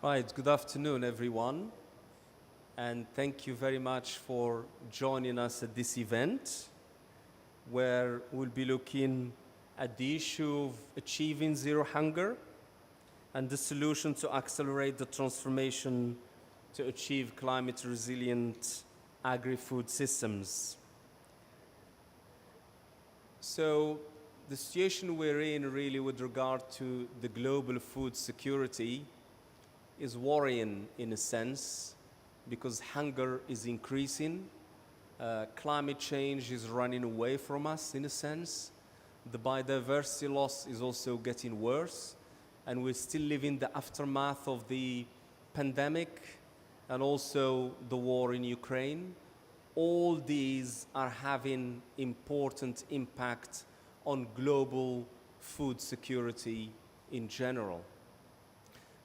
Right, good afternoon, everyone, and thank you very much for joining us at this event, where we'll be looking at the issue of achieving zero hunger and the solution to accelerate the transformation to achieve climate-resilient agri-food systems. So the situation we're in really with regard to the global food security is worrying in a sense because hunger is increasing, climate change is running away from us in a sense, the biodiversity loss is also getting worse, and we're still living the aftermath of the pandemic and also the war in Ukraine. All these are having important impact on global food security in general.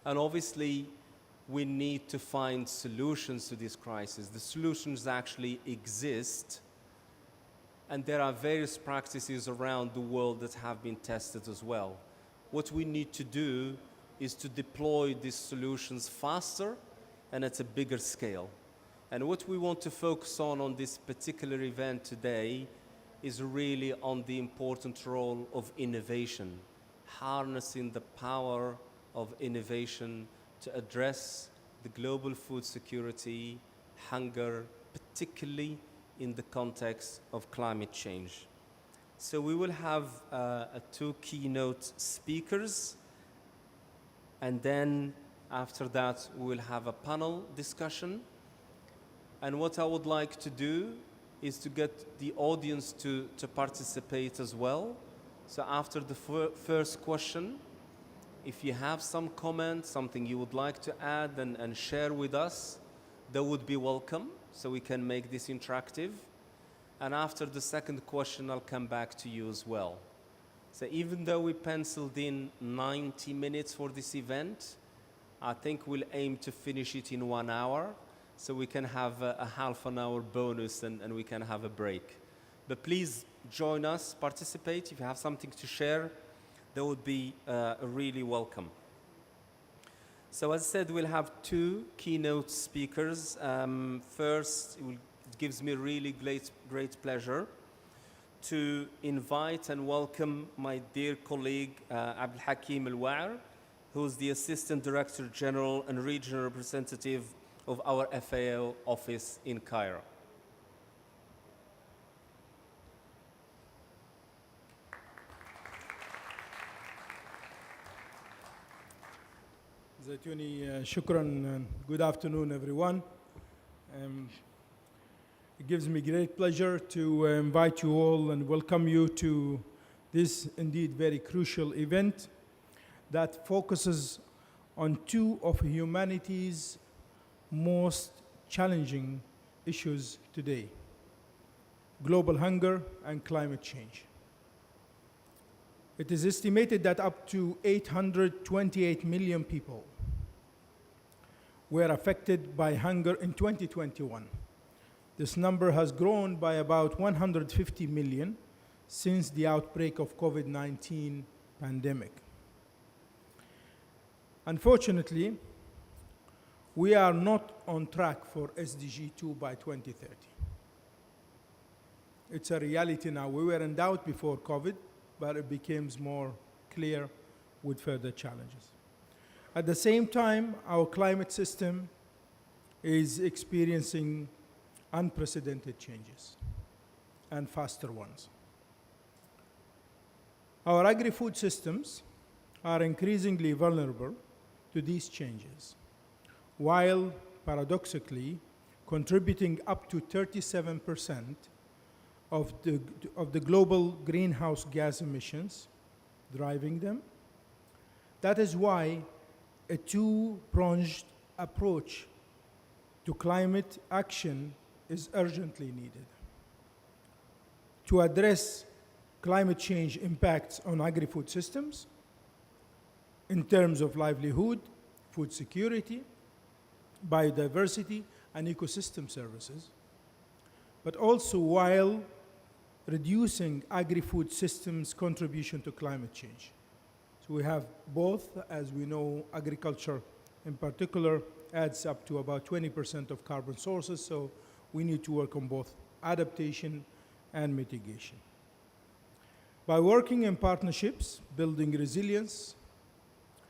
And obviously, we need to find solutions to this crisis. The solutions actually exist, and there are various practices around the world that have been tested as well. What we need to do is to deploy these solutions faster and at a bigger scale. And what we want to focus on this particular event today is really on the important role of innovation, harnessing the power of innovation to address the global food security, hunger, particularly in the context of climate change. So we will have two keynote speakers, and then after that we will have a panel discussion. And what I would like to do is to get the audience to participate as well. So after the first question, if you have some comment, something you would like to add and share with us, that would be welcome, so we can make this interactive. And after the second question, I'll come back to you as well. So even though we penciled in 90 minutes for this event, I think we'll aim to finish it in 1 hour, so we can have a half an hour bonus and we can have a break. But please join us, participate. If you have something to share, that would be really welcome. So as I said, we'll have two keynote speakers. First, it gives me really great pleasure to invite and welcome my dear colleague, Abdel Hakim Al-Wa'er, who's the Assistant Director General and Regional Representative of our FAO office in Cairo. Zaytouni, shukran. Good afternoon, everyone. It gives me great pleasure to invite you all and welcome you to this indeed very crucial event that focuses on two of humanity's most challenging issues today: global hunger and climate change. It is estimated that up to 828 million people were affected by hunger in 2021. This number has grown by about 150 million since the outbreak of COVID-19 pandemic. Unfortunately, we are not on track for SDG 2 by 2030. It's a reality now. We were in doubt before COVID, but it becomes more clear with further challenges. At the same time, our climate system is experiencing unprecedented changes and faster ones. Our agri-food systems are increasingly vulnerable to these changes, while paradoxically contributing up to 37% of the global greenhouse gas emissions, driving them. That is why a two-pronged approach to climate action is urgently needed. To address climate change impacts on agri-food systems in terms of livelihood, food security, biodiversity, and ecosystem services, but also while reducing agri-food systems' contribution to climate change. So we have both, as we know, agriculture in particular adds up to about 20% of carbon sources, so we need to work on both adaptation and mitigation. By working in partnerships, building resilience,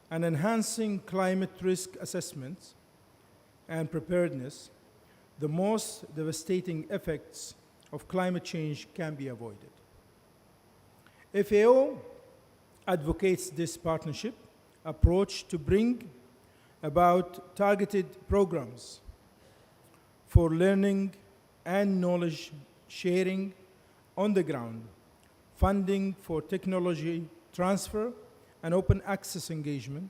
and enhancing climate risk assessments and preparedness, the most devastating effects of climate change can be avoided. FAO advocates this partnership approach to bring about targeted programs for learning and knowledge sharing on the ground, funding for technology transfer, and open access engagement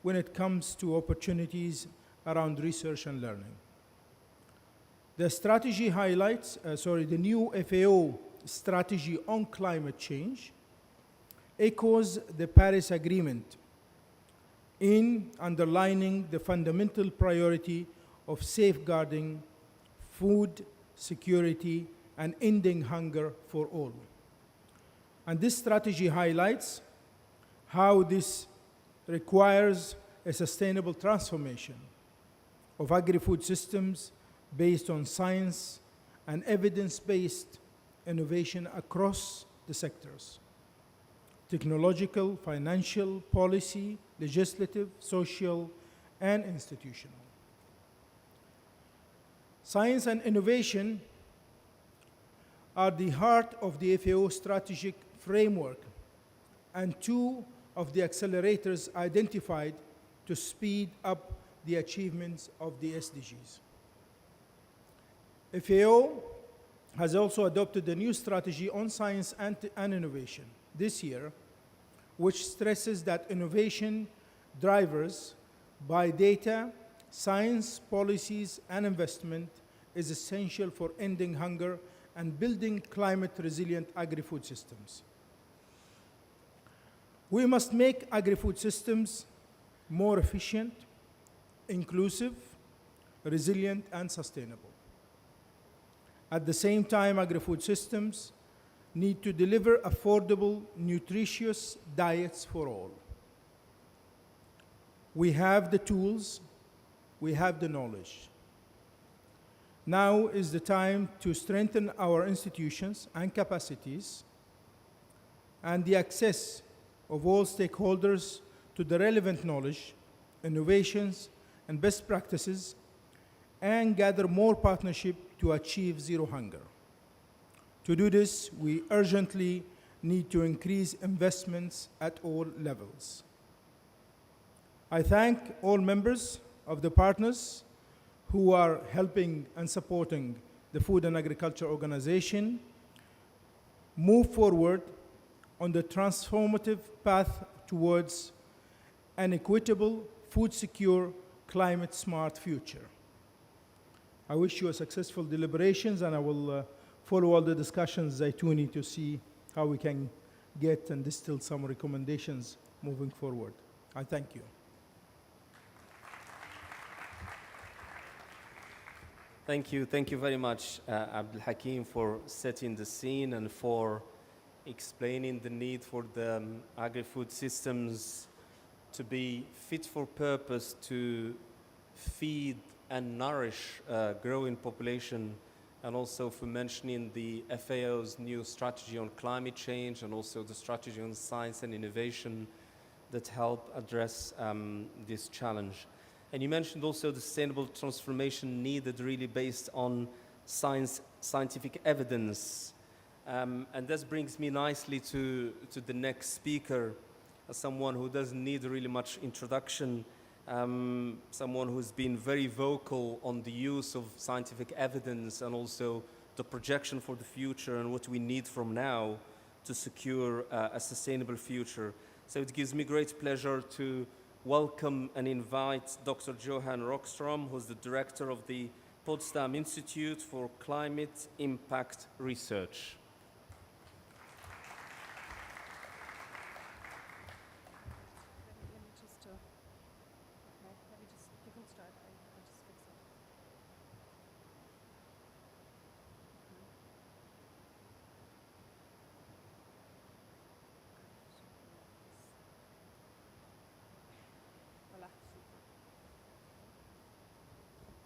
when it comes to opportunities around research and learning. The strategy highlights, the new FAO strategy on climate change echoes the Paris Agreement in underlining the fundamental priority of safeguarding food security and ending hunger for all. And this strategy highlights how this requires a sustainable transformation of agri-food systems based on science and evidence-based innovation across the sectors: technological, financial, policy, legislative, social, and institutional. Science and innovation are the heart of the FAO strategic framework and two of the accelerators identified to speed up the achievements of the SDGs. FAO has also adopted a new strategy on science and innovation this year, which stresses that innovation drivers by data, science, policies, and investment is essential for ending hunger and building climate-resilient agri-food systems. We must make agri-food systems more efficient, inclusive, resilient, and sustainable. At the same time, agri-food systems need to deliver affordable, nutritious diets for all. We have the tools, we have the knowledge. Now is the time to strengthen our institutions and capacities and the access of all stakeholders to the relevant knowledge, innovations, and best practices, and gather more partnership to achieve zero hunger. To do this, we urgently need to increase investments at all levels. I thank all members of the partners who are helping and supporting the Food and Agriculture Organization move forward on the transformative path towards an equitable, food-secure, climate-smart future. I wish you a successful deliberations, and I will follow all the discussions, Zaitouni, to see how we can get and distill some recommendations moving forward. I thank you. Thank you very much, Abdul Hakim, for setting the scene and for explaining the need for the agri-food systems to be fit for purpose to feed and nourish a growing population, and also for mentioning the FAO's new strategy on climate change and also the strategy on science and innovation that help address this challenge. And you mentioned also the sustainable transformation needed really based on scientific evidence. And this brings me nicely to the next speaker, as someone who doesn't need really much introduction, someone who's been very vocal on the use of scientific evidence and also the projection for the future and what we need from now to secure a sustainable future. So it gives me great pleasure to welcome and invite Dr. Johan Rockstrom, who's the director of the Potsdam Institute for Climate Impact Research.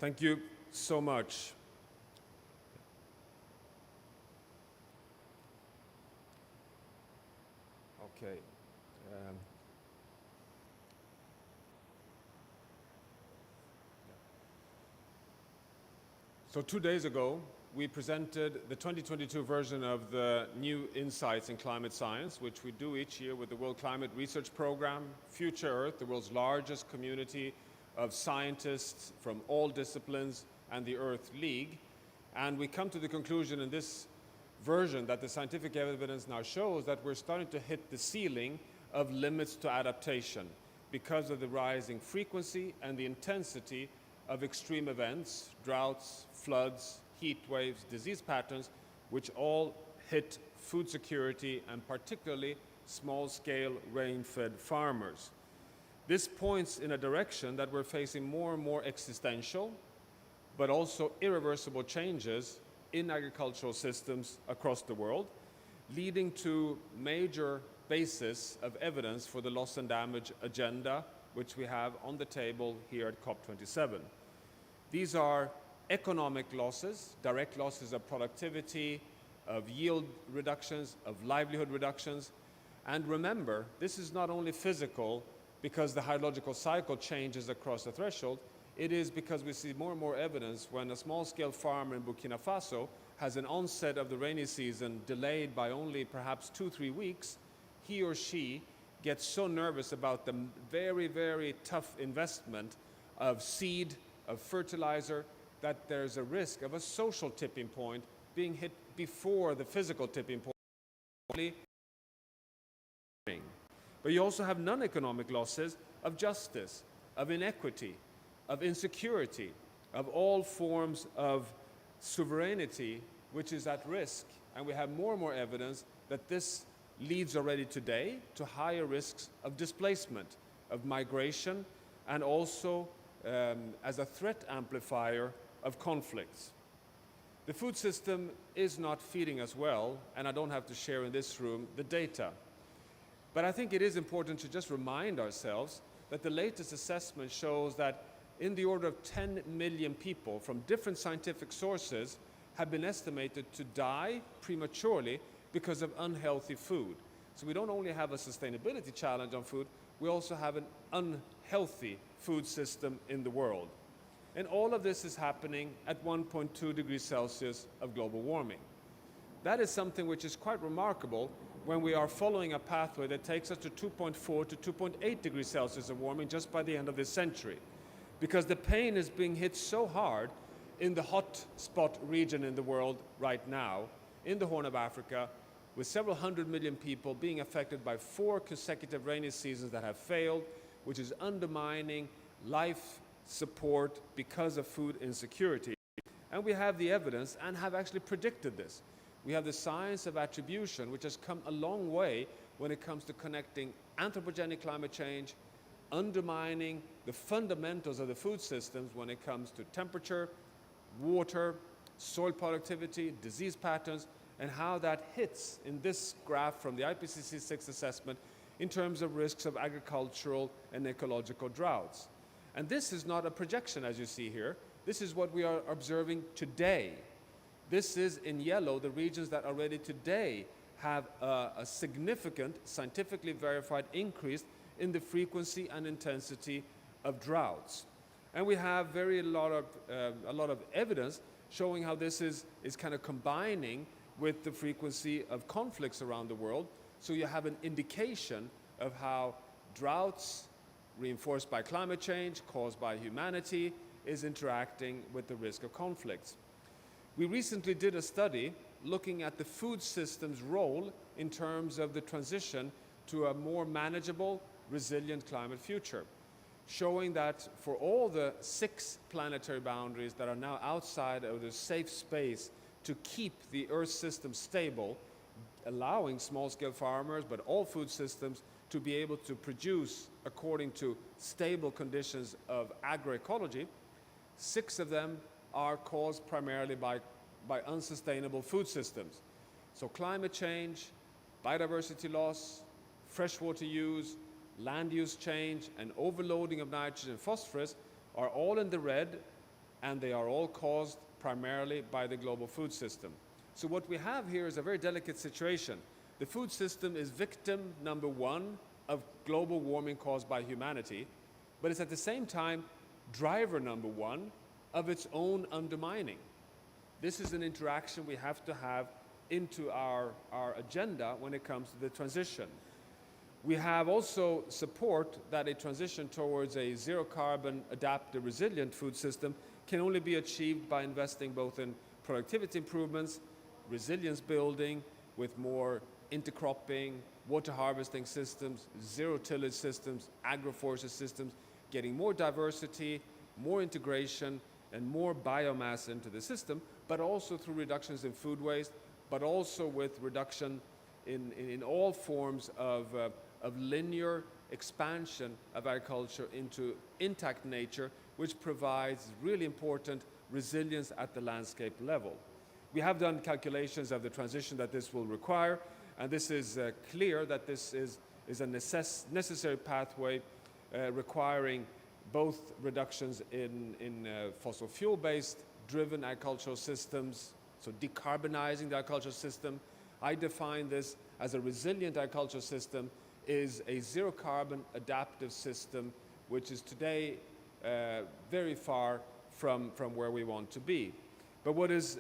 Thank you so much. Okay. So 2 days ago, we presented the 2022 version of the new Insights in Climate Science, which we do each year with the World Climate Research Program, Future Earth, the world's largest community of scientists from all disciplines, and the Earth League. And we come to the conclusion in this version that the scientific evidence now shows that we're starting to hit the ceiling of limits to adaptation because of the rising frequency and the intensity of extreme events, droughts, floods, heat waves, disease patterns, which all hit food security and particularly small-scale rain-fed farmers. This points in a direction that we're facing more and more existential, but also irreversible changes in agricultural systems across the world, leading to major basis of evidence for the loss and damage agenda, which we have on the table here at COP27. These are economic losses, direct losses of productivity, of yield reductions, of livelihood reductions. And remember, this is not only physical because the hydrological cycle changes across the threshold, it is because we see more and more evidence when a small-scale farmer in Burkina Faso has an onset of the rainy season delayed by only perhaps 2-3 weeks, he or she gets so nervous about the very, very tough investment of seed, of fertilizer, that there's a risk of a social tipping point being hit before the physical tipping point. But you also have non-economic losses of justice, of inequity, of insecurity, of all forms of sovereignty, which is at risk. And we have more and more evidence that this leads already today to higher risks of displacement, of migration, and also as a threat amplifier of conflicts. The food system is not feeding us well, and I don't have to share in this room the data. But I think it is important to just remind ourselves that the latest assessment shows that in the order of 10 million people from different scientific sources have been estimated to die prematurely because of unhealthy food. So we don't only have a sustainability challenge on food, we also have an unhealthy food system in the world. And all of this is happening at 1.2 degrees Celsius of global warming. That is something which is quite remarkable when we are following a pathway that takes us to 2.4 to 2.8 degrees Celsius of warming just by the end of this century. Because the pain is being hit so hard in the hot spot region in the world right now, in the Horn of Africa, with several hundred million people being affected by 4 consecutive rainy seasons that have failed, which is undermining life support because of food insecurity. And we have the evidence and have actually predicted this. We have the science of attribution, which has come a long way when it comes to connecting anthropogenic climate change, undermining the fundamentals of the food systems when it comes to temperature, water, soil productivity, disease patterns, and how that hits in this graph from the IPCC 6 assessment in terms of risks of agricultural and ecological droughts. And this is not a projection, as you see here. This is what we are observing today. This is in yellow the regions that already today have a significant, scientifically verified increase in the frequency and intensity of droughts. And we have a lot of evidence showing how this is kind of combining with the frequency of conflicts around the world. So you have an indication of how droughts reinforced by climate change, caused by humanity, is interacting with the risk of conflicts. We recently did a study looking at the food system's role in terms of the transition to a more manageable, resilient climate future, showing that for all the 6 planetary boundaries that are now outside of the safe space to keep the Earth system stable, allowing small-scale farmers, but all food systems, to be able to produce according to stable conditions of agroecology, 6 of them are caused primarily by unsustainable food systems. So climate change, biodiversity loss, freshwater use, land use change, and overloading of nitrogen and phosphorus are all in the red, and they are all caused primarily by the global food system. So what we have here is a very delicate situation. The food system is victim number one of global warming caused by humanity, but it's at the same time driver number one of its own undermining. This is an interaction we have to have into our agenda when it comes to the transition. We have also support that a transition towards a zero-carbon, adaptive, resilient food system can only be achieved by investing both in productivity improvements, resilience building with more intercropping, water harvesting systems, zero-tillage systems, agroforestry systems, getting more diversity, more integration, and more biomass into the system, but also through reductions in food waste, but also with reduction in all forms of linear expansion of agriculture into intact nature, which provides really important resilience at the landscape level. We have done calculations of the transition that this will require, and this is clear that this is a necessary pathway requiring both reductions in fossil fuel-based driven agricultural systems, so decarbonizing the agricultural system. I define this as a resilient agricultural system is a zero-carbon adaptive system, which is today very far from where we want to be. But what is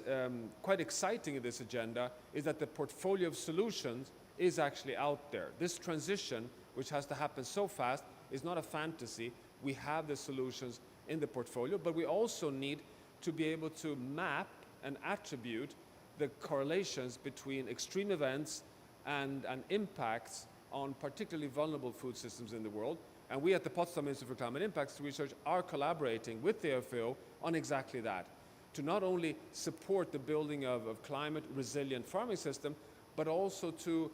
quite exciting in this agenda is that the portfolio of solutions is actually out there. This transition, which has to happen so fast, is not a fantasy. We have the solutions in the portfolio, but we also need to be able to map and attribute the correlations between extreme events and impacts on particularly vulnerable food systems in the world. And we at the Potsdam Institute for Climate Impacts Research are collaborating with the FAO on exactly that, to not only support the building of climate resilient farming system, but also to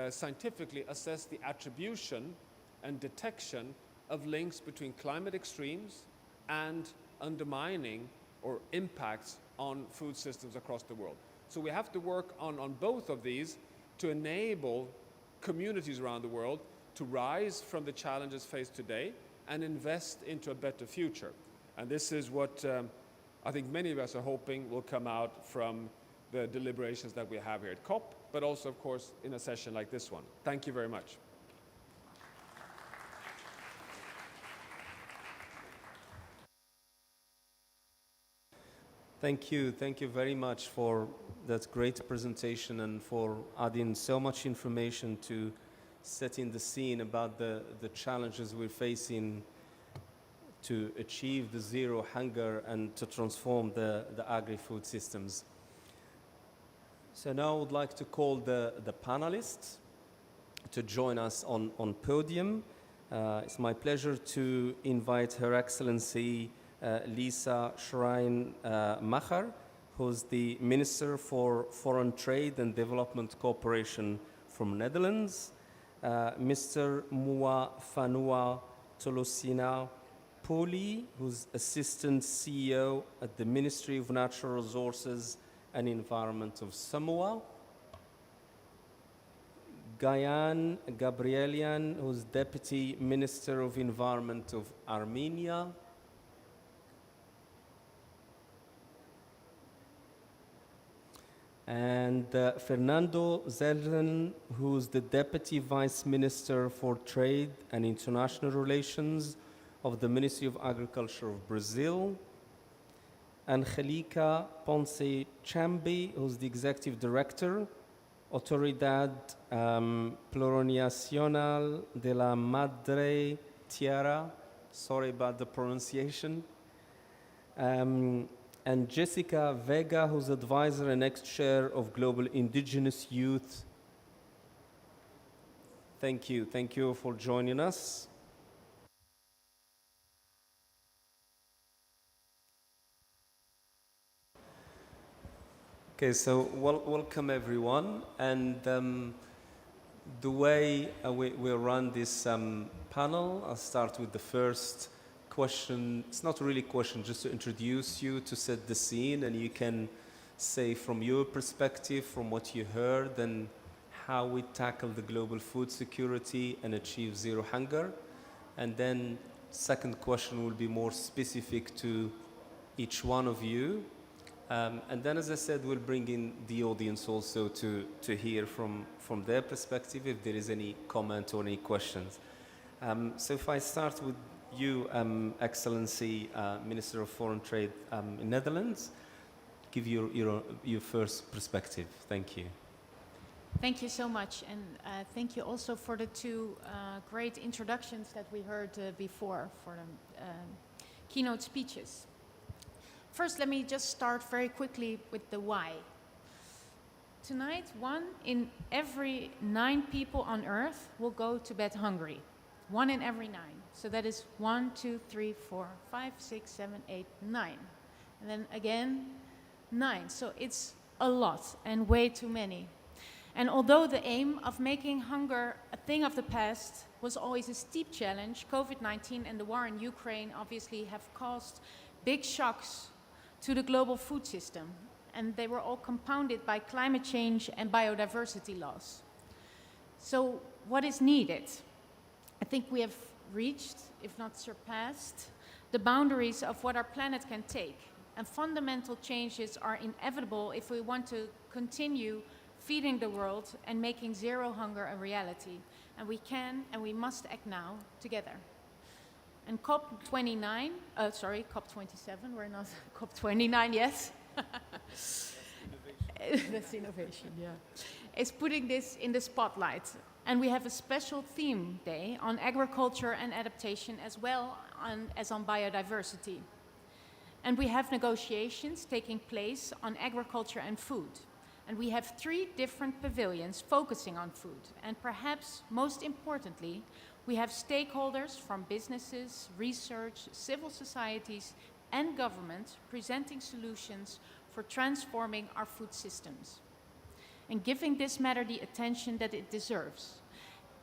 scientifically assess the attribution and detection of links between climate extremes and undermining or impacts on food systems across the world. So we have to work on both of these to enable communities around the world to rise from the challenges faced today and invest into a better future. And this is what I think many of us are hoping will come out from the deliberations that we have here at COP, but also, of course, in a session like this one. Thank you very much. Thank you very much for that great presentation and for adding so much information to setting the scene about the challenges we're facing to achieve the zero hunger and to transform the agri-food systems. So now I would like to call the panelists to join us on podium. It's my pleasure to invite Her Excellency Lisa Schrein-Macher, who's the Minister for Foreign Trade and Development Cooperation from Netherlands, Mr. Mua Fanua Tolosina Poli, who's Assistant CEO at the Ministry of Natural Resources and Environment of Samoa, Gayan Gabrielian, who's Deputy Minister of Environment of Armenia, and Fernando Zelden, who's the Deputy Vice Minister for Trade and International Relations of the Ministry of Agriculture of Brazil, Angelica Ponce Chambi, who's the Executive Director, Autoridad Plurinacional de la Madre Tierra, sorry about the pronunciation, and Jessica Vega, who's advisor and ex-chair of Global Indigenous Youth. Thank you for joining us. Okay, so welcome everyone, and the way we'll run this panel, I'll start with the first question. It's not really a question, just to introduce you, to set the scene, and you can say from your perspective, from what you heard, and how we tackle the global food security and achieve zero hunger. And then second question will be more specific to each one of you. And then, as I said, we'll bring in the audience also to hear from their perspective if there is any comment or any questions. So if I start with you, Excellency, Minister of Foreign Trade in Netherlands, give your first perspective. Thank you. Thank you so much, and thank you also for the two great introductions that we heard before for the keynote speeches. First, let me just start very quickly with the why. Tonight, 1 in every 9 people on Earth will go to bed hungry. 1 in every 9. So that is 1, 2, 3, 4, 5, 6, 7, 8, 9. And then again, 9. So it's a lot and way too many. And although the aim of making hunger a thing of the past was always a steep challenge, COVID-19 and the war in Ukraine obviously have caused big shocks to the global food system. And they were all compounded by climate change and biodiversity loss. So what is needed? I think we have reached, if not surpassed, the boundaries of what our planet can take. And fundamental changes are inevitable if we want to continue feeding the world and making zero hunger a reality. And we can and we must act now together. And COP27, we're not COP29 yet. That's innovation, yeah. It's putting this in the spotlight. And we have a special theme day on agriculture and adaptation as well as on biodiversity. And we have negotiations taking place on agriculture and food. And we have 3 different pavilions focusing on food. And perhaps most importantly, we have stakeholders from businesses, research, civil societies, and government presenting solutions for transforming our food systems and giving this matter the attention that it deserves.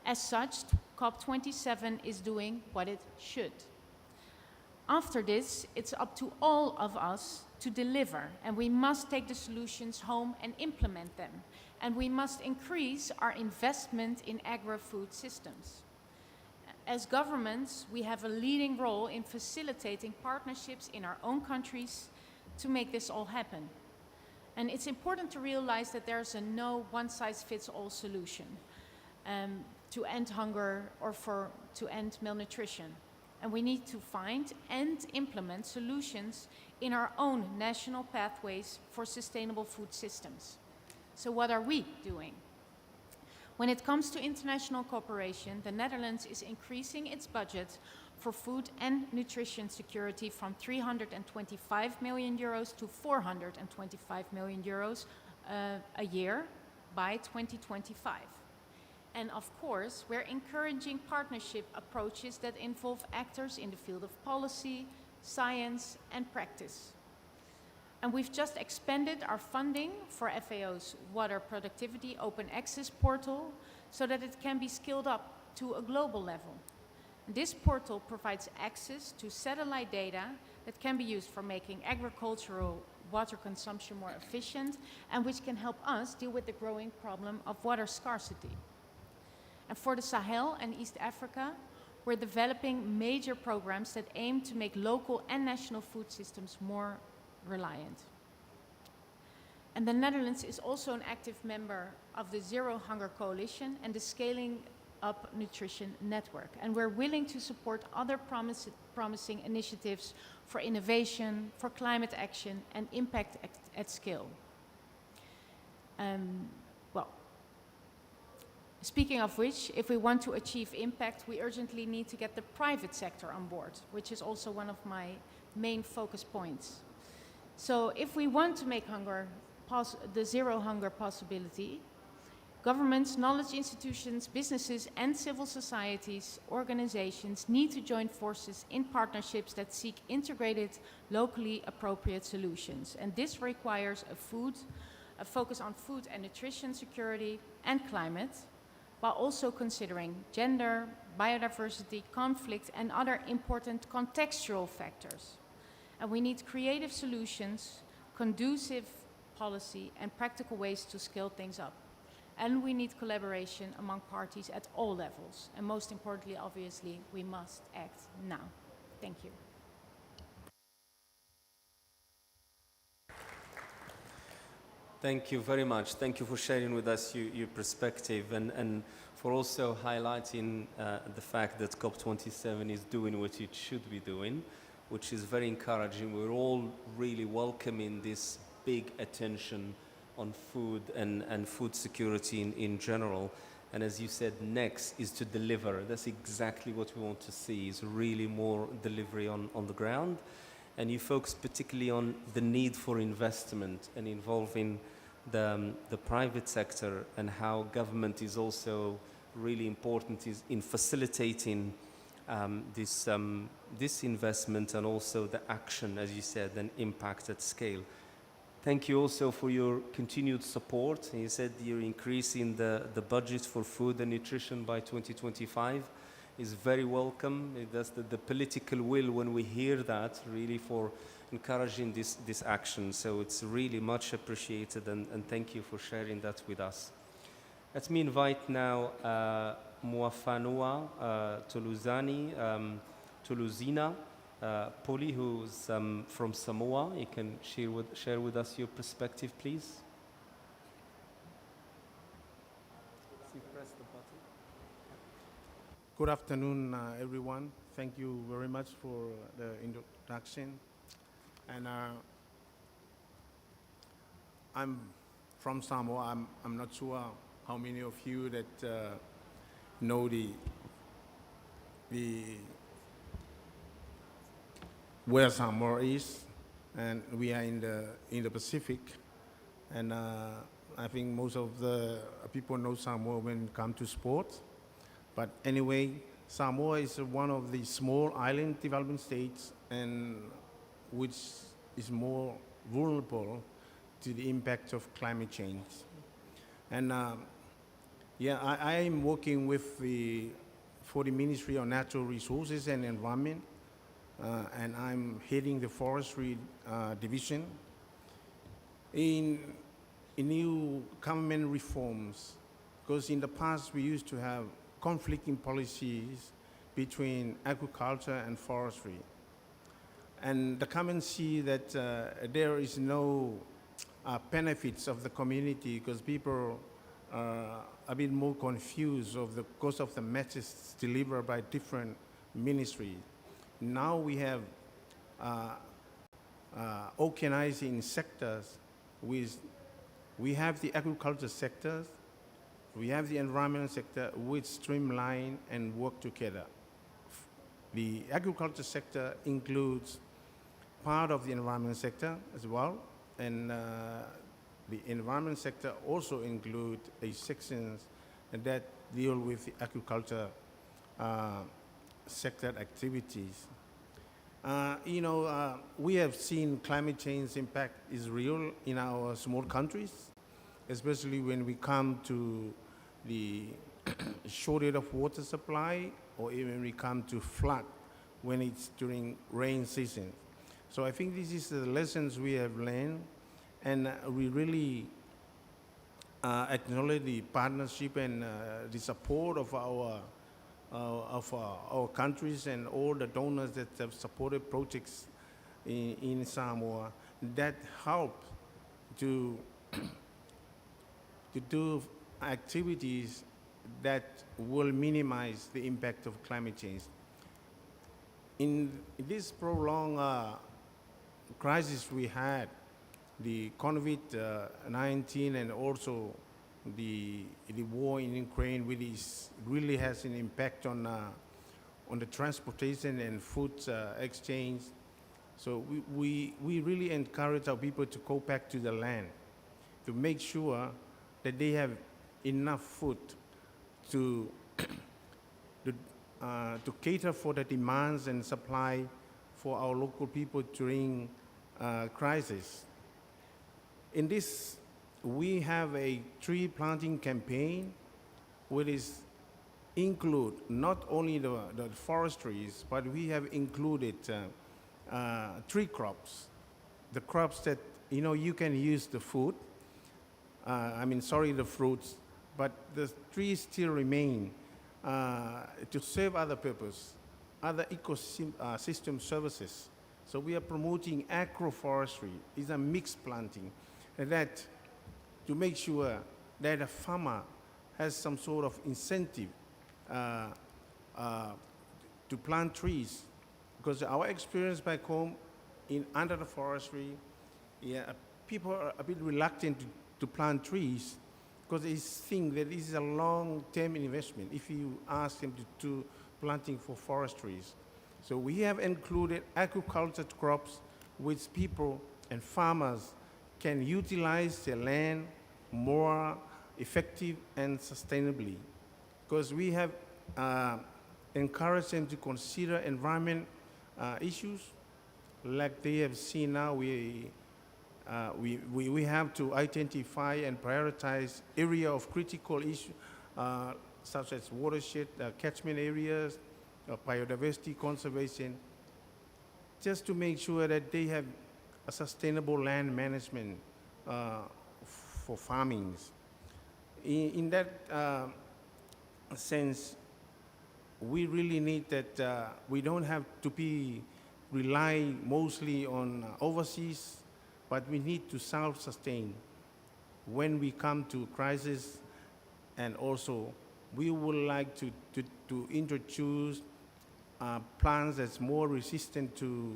As such, COP27 is doing what it should. After this, it's up to all of us to deliver, and we must take the solutions home and implement them. And we must increase our investment in agri-food systems. As governments, we have a leading role in facilitating partnerships in our own countries to make this all happen. And it's important to realize that there's a no one-size-fits-all solution to end hunger or to end malnutrition. And we need to find and implement solutions in our own national pathways for sustainable food systems. So what are we doing? When it comes to international cooperation, the Netherlands is increasing its budget for food and nutrition security from 325 million euros to 425 million euros a year by 2025. And of course, we're encouraging partnership approaches that involve actors in the field of policy, science, and practice. And we've just expanded our funding for FAO's Water Productivity Open Access Portal so that it can be scaled up to a global level. This portal provides access to satellite data that can be used for making agricultural water consumption more efficient and which can help us deal with the growing problem of water scarcity. And for the Sahel and East Africa, we're developing major programs that aim to make local and national food systems more reliant. And the Netherlands is also an active member of the Zero Hunger Coalition and the Scaling Up Nutrition Network. And we're willing to support other promising initiatives for innovation, for climate action, and impact at scale. Speaking of which, if we want to achieve impact, we urgently need to get the private sector on board, which is also one of my main focus points. So if we want to make the zero hunger possibility, governments, knowledge institutions, businesses, and civil societies, organizations need to join forces in partnerships that seek integrated, locally appropriate solutions. And this requires a focus on food and nutrition security and climate, while also considering gender, biodiversity, conflict, and other important contextual factors. And we need creative solutions, conducive policy, and practical ways to scale things up. And we need collaboration among parties at all levels. And most importantly, obviously, we must act now. Thank you. Thank you very much. Thank you for sharing with us your perspective and for also highlighting the fact that COP27 is doing what it should be doing, which is very encouraging. We're all really welcoming this big attention on food and food security in general. And as you said, next is to deliver. That's exactly what we want to see, is really more delivery on the ground. And you focus particularly on the need for investment and involving the private sector, and how government is also really important is in facilitating this investment and also the action, as you said, and impact at scale. Thank you also for your continued support. You said you're increasing the budget for food and nutrition by 2025 is very welcome. That's the political will when we hear that, really, for encouraging this action. So it's really much appreciated, and thank you for sharing that with us. Let me invite now Muafanua Tuluzina Poli, who's from Samoa. You can share with us your perspective, please. Press the button. Good afternoon, everyone. Thank you very much for the introduction. And I'm from Samoa. I'm not sure how many of you that know the where Samoa is, and we are in the Pacific. And I think most of the people know Samoa when it comes to sports. But anyway, Samoa is one of the small island development states, and which is more vulnerable to the impact of climate change. And I am working with for the Ministry of Natural Resources and Environment, and I'm heading the forestry division. In new government reforms, because in the past we used to have conflicting policies between agriculture and forestry. And the government see that there is no benefits of the community, because people are a bit more confused because of the messages delivered by different ministries. Now we have organizing sectors. We have the agriculture sectors, we have the environment sector, which streamline and work together. The agriculture sector includes part of the environment sector as well, and the environment sector also includes sections that deal with the agriculture sector activities. We have seen climate change impact is real in our small countries, especially when we come to the shortage of water supply, or even when we come to flood when it's during rain season. So I think this is the lessons we have learned, and we really acknowledge the partnership and the support of our countries and all the donors that have supported projects in Samoa that help to do activities that will minimize the impact of climate change. In this prolonged crisis we had, the COVID-19 and also the war in Ukraine really has an impact on the transportation and food exchange. So we really encourage our people to go back to the land, to make sure that they have enough food to cater for the demands and supply for our local people during crisis. In this, we have a tree planting campaign, which is include not only the forestries, but we have included tree crops, the crops that you can use the food. The fruits, but the trees still remain to serve other purpose, other ecosystem services. So we are promoting agroforestry. It's a mixed planting that to make sure that a farmer has some sort of incentive uh, uh, to plant trees. Because our experience back home under the forestry, yeah, people are a bit reluctant to plant trees because they think that this is a long-term investment if you ask them to do planting for forestries. So we have included agricultural crops which people and farmers can utilize their land more effective and sustainably. Because we have encouraged them to consider environment issues. Like they have seen now, we have to identify and prioritize area of critical issue, such as watershed, catchment areas, biodiversity conservation, just to make sure that they have a sustainable land management for farming. In that sense, we really need that we don't have to be rely mostly on overseas, but we need to self-sustain when we come to crisis. And also, we would like to introduce plants that's more resistant to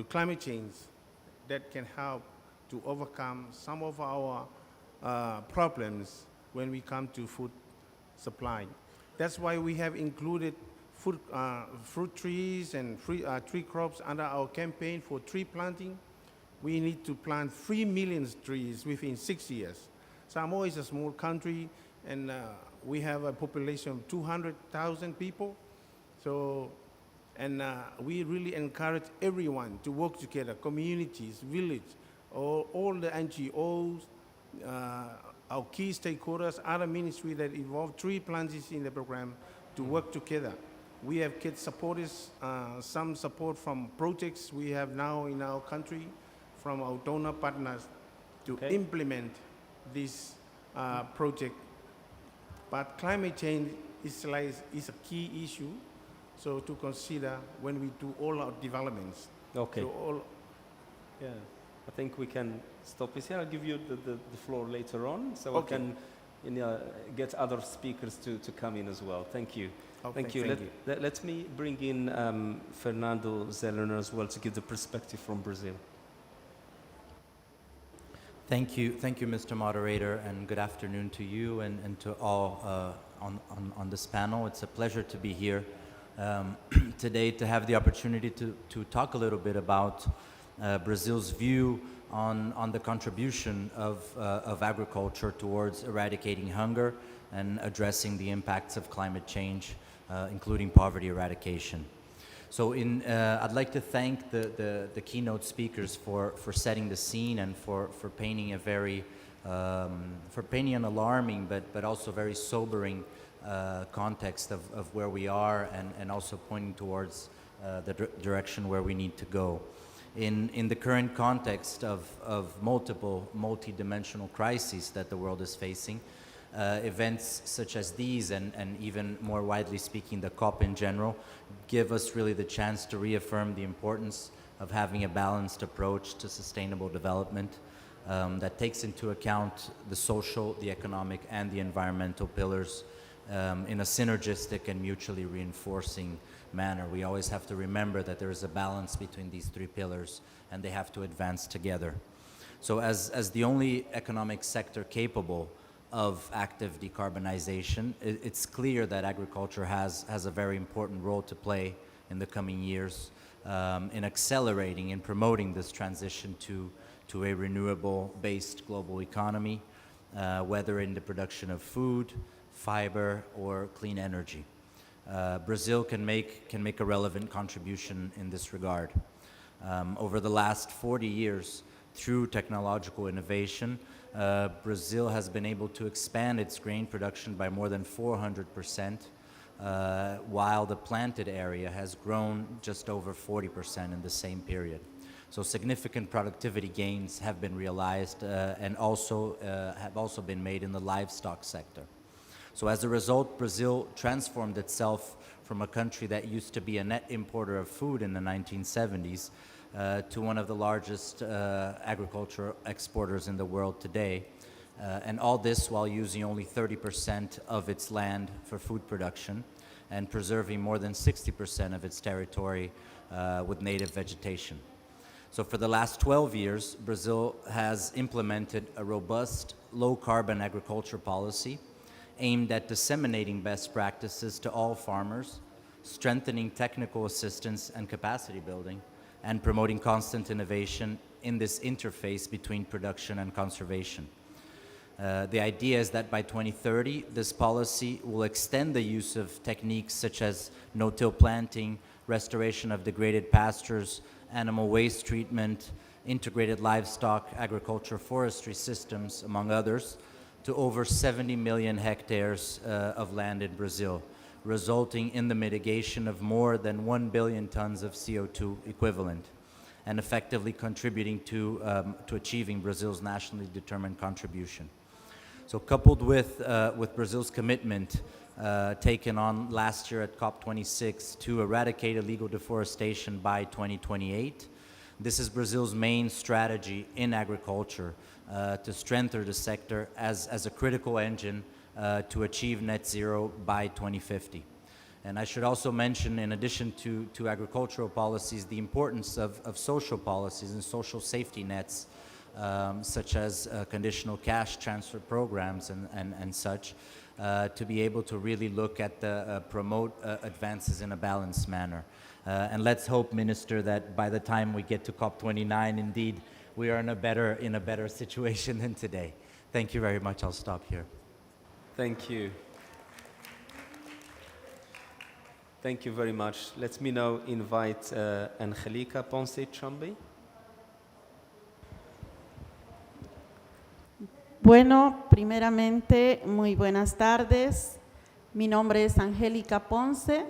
climate change that can help to overcome some of our problems when we come to food supply. That's why we have included fruit trees and tree crops under our campaign for tree planting. We need to plant 3 million trees within 6 years. Samoa is a small country, and we have a population of 200,000 people. So, and we really encourage everyone to work together, communities, village, all the NGOs, our key stakeholders, other ministries that involve tree plantings in the program to work together. We have kids supporters, some support from projects we have now in our country, from our donor partners to implement this project. But climate change is a key issue, so to consider when we do all our developments. Okay. So Yeah, I think we can stop this here. I'll give you the floor later on, so Okay. we can get other speakers to come in as well. Thank you. Okay, Thank you. thank you. Let me bring in Fernando Zellerner as well to give the perspective from Brazil. Thank you, Mr. Moderator, and good afternoon to you and to all on this panel. It's a pleasure to be here today to have the opportunity to talk a little bit about Brazil's view on the contribution of agriculture towards eradicating hunger and addressing the impacts of climate change, including poverty eradication. So I'd like to thank the keynote speakers for setting the scene and for painting a very, an alarming but also very sobering context of where we are and also pointing towards the direction where we need to go. In the current context of multiple multi-dimensional crises that the world is facing, events such as these and even more widely speaking the COP in general give us really the chance to reaffirm the importance of having a balanced approach to sustainable development that takes into account the social, the economic, and the environmental pillars in a synergistic and mutually reinforcing manner. We always have to remember that there is a balance between these three pillars and they have to advance together. So as the only economic sector capable of active decarbonization, it's clear that agriculture has a very important role to play in the coming years in accelerating and promoting this transition to a renewable-based global economy, whether in the production of food, fiber, or clean energy. Brazil can make a relevant contribution in this regard. Over the last 40 years, through technological innovation, Brazil has been able to expand its grain production by more than 400%, while the planted area has grown just over 40% in the same period. So significant productivity gains have been realized and have also been made in the livestock sector. So as a result, Brazil transformed itself from a country that used to be a net importer of food in the 1970s to one of the largest agricultural exporters in the world today, And all this while using only 30% of its land for food production and preserving more than 60% of its territory with native vegetation. So for the last 12 years, Brazil has implemented a robust low-carbon agriculture policy aimed at disseminating best practices to all farmers, strengthening technical assistance and capacity building, and promoting constant innovation in this interface between production and conservation. The idea is that by 2030, this policy will extend the use of techniques such as no-till planting, restoration of degraded pastures, animal waste treatment, integrated livestock, agriculture, forestry systems, among others, to over 70 million hectares of land in Brazil, resulting in the mitigation of more than 1 billion tons of CO2 equivalent, and effectively contributing to achieving Brazil's nationally determined contribution. So coupled with Brazil's commitment taken on last year at COP26 to eradicate illegal deforestation by 2028, this is Brazil's main strategy in agriculture to strengthen the sector as a critical engine to achieve net zero by 2050. And I should also mention, in addition to agricultural policies, the importance of social policies and social safety nets, such as conditional cash transfer programs and such, to be able to really look at promote advances in a balanced manner. And let's hope, Minister, that by the time we get to COP29, indeed, we are in a better situation than today. Thank you very much. I'll stop here. Thank you. Thank you very much. Let me now invite Angelica Ponce Chambi. Bueno, primeramente, muy buenas tardes. Mi nombre es Angélica Ponce.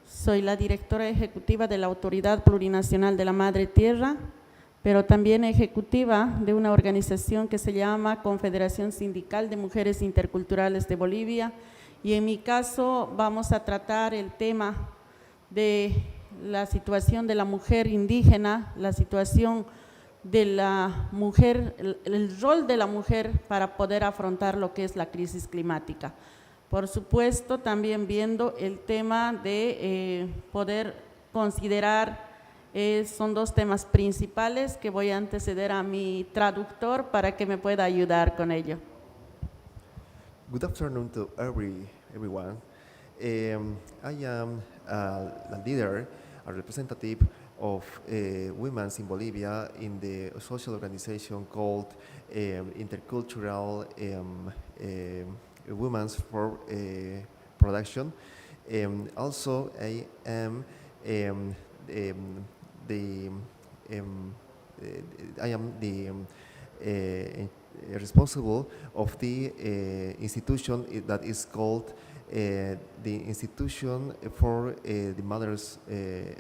Soy la directora ejecutiva de la Autoridad Plurinacional de la Madre Tierra, pero también ejecutiva de una organización que se llama Confederación Sindical de Mujeres Interculturales de Bolivia, y en mi caso vamos a tratar el tema de la situación de la mujer indígena, la situación de la mujer, el rol de la mujer para poder afrontar lo que es la crisis climática. Por supuesto, también viendo el tema de poder considerar, son dos temas principales que voy a anteceder a mi traductor para que me pueda ayudar con ello. Good afternoon to everyone. I am a leader, a representative of women in Bolivia in the social organization called Intercultural Women for Production. Also, I am responsible of the institution that is called the Institution for the Mother's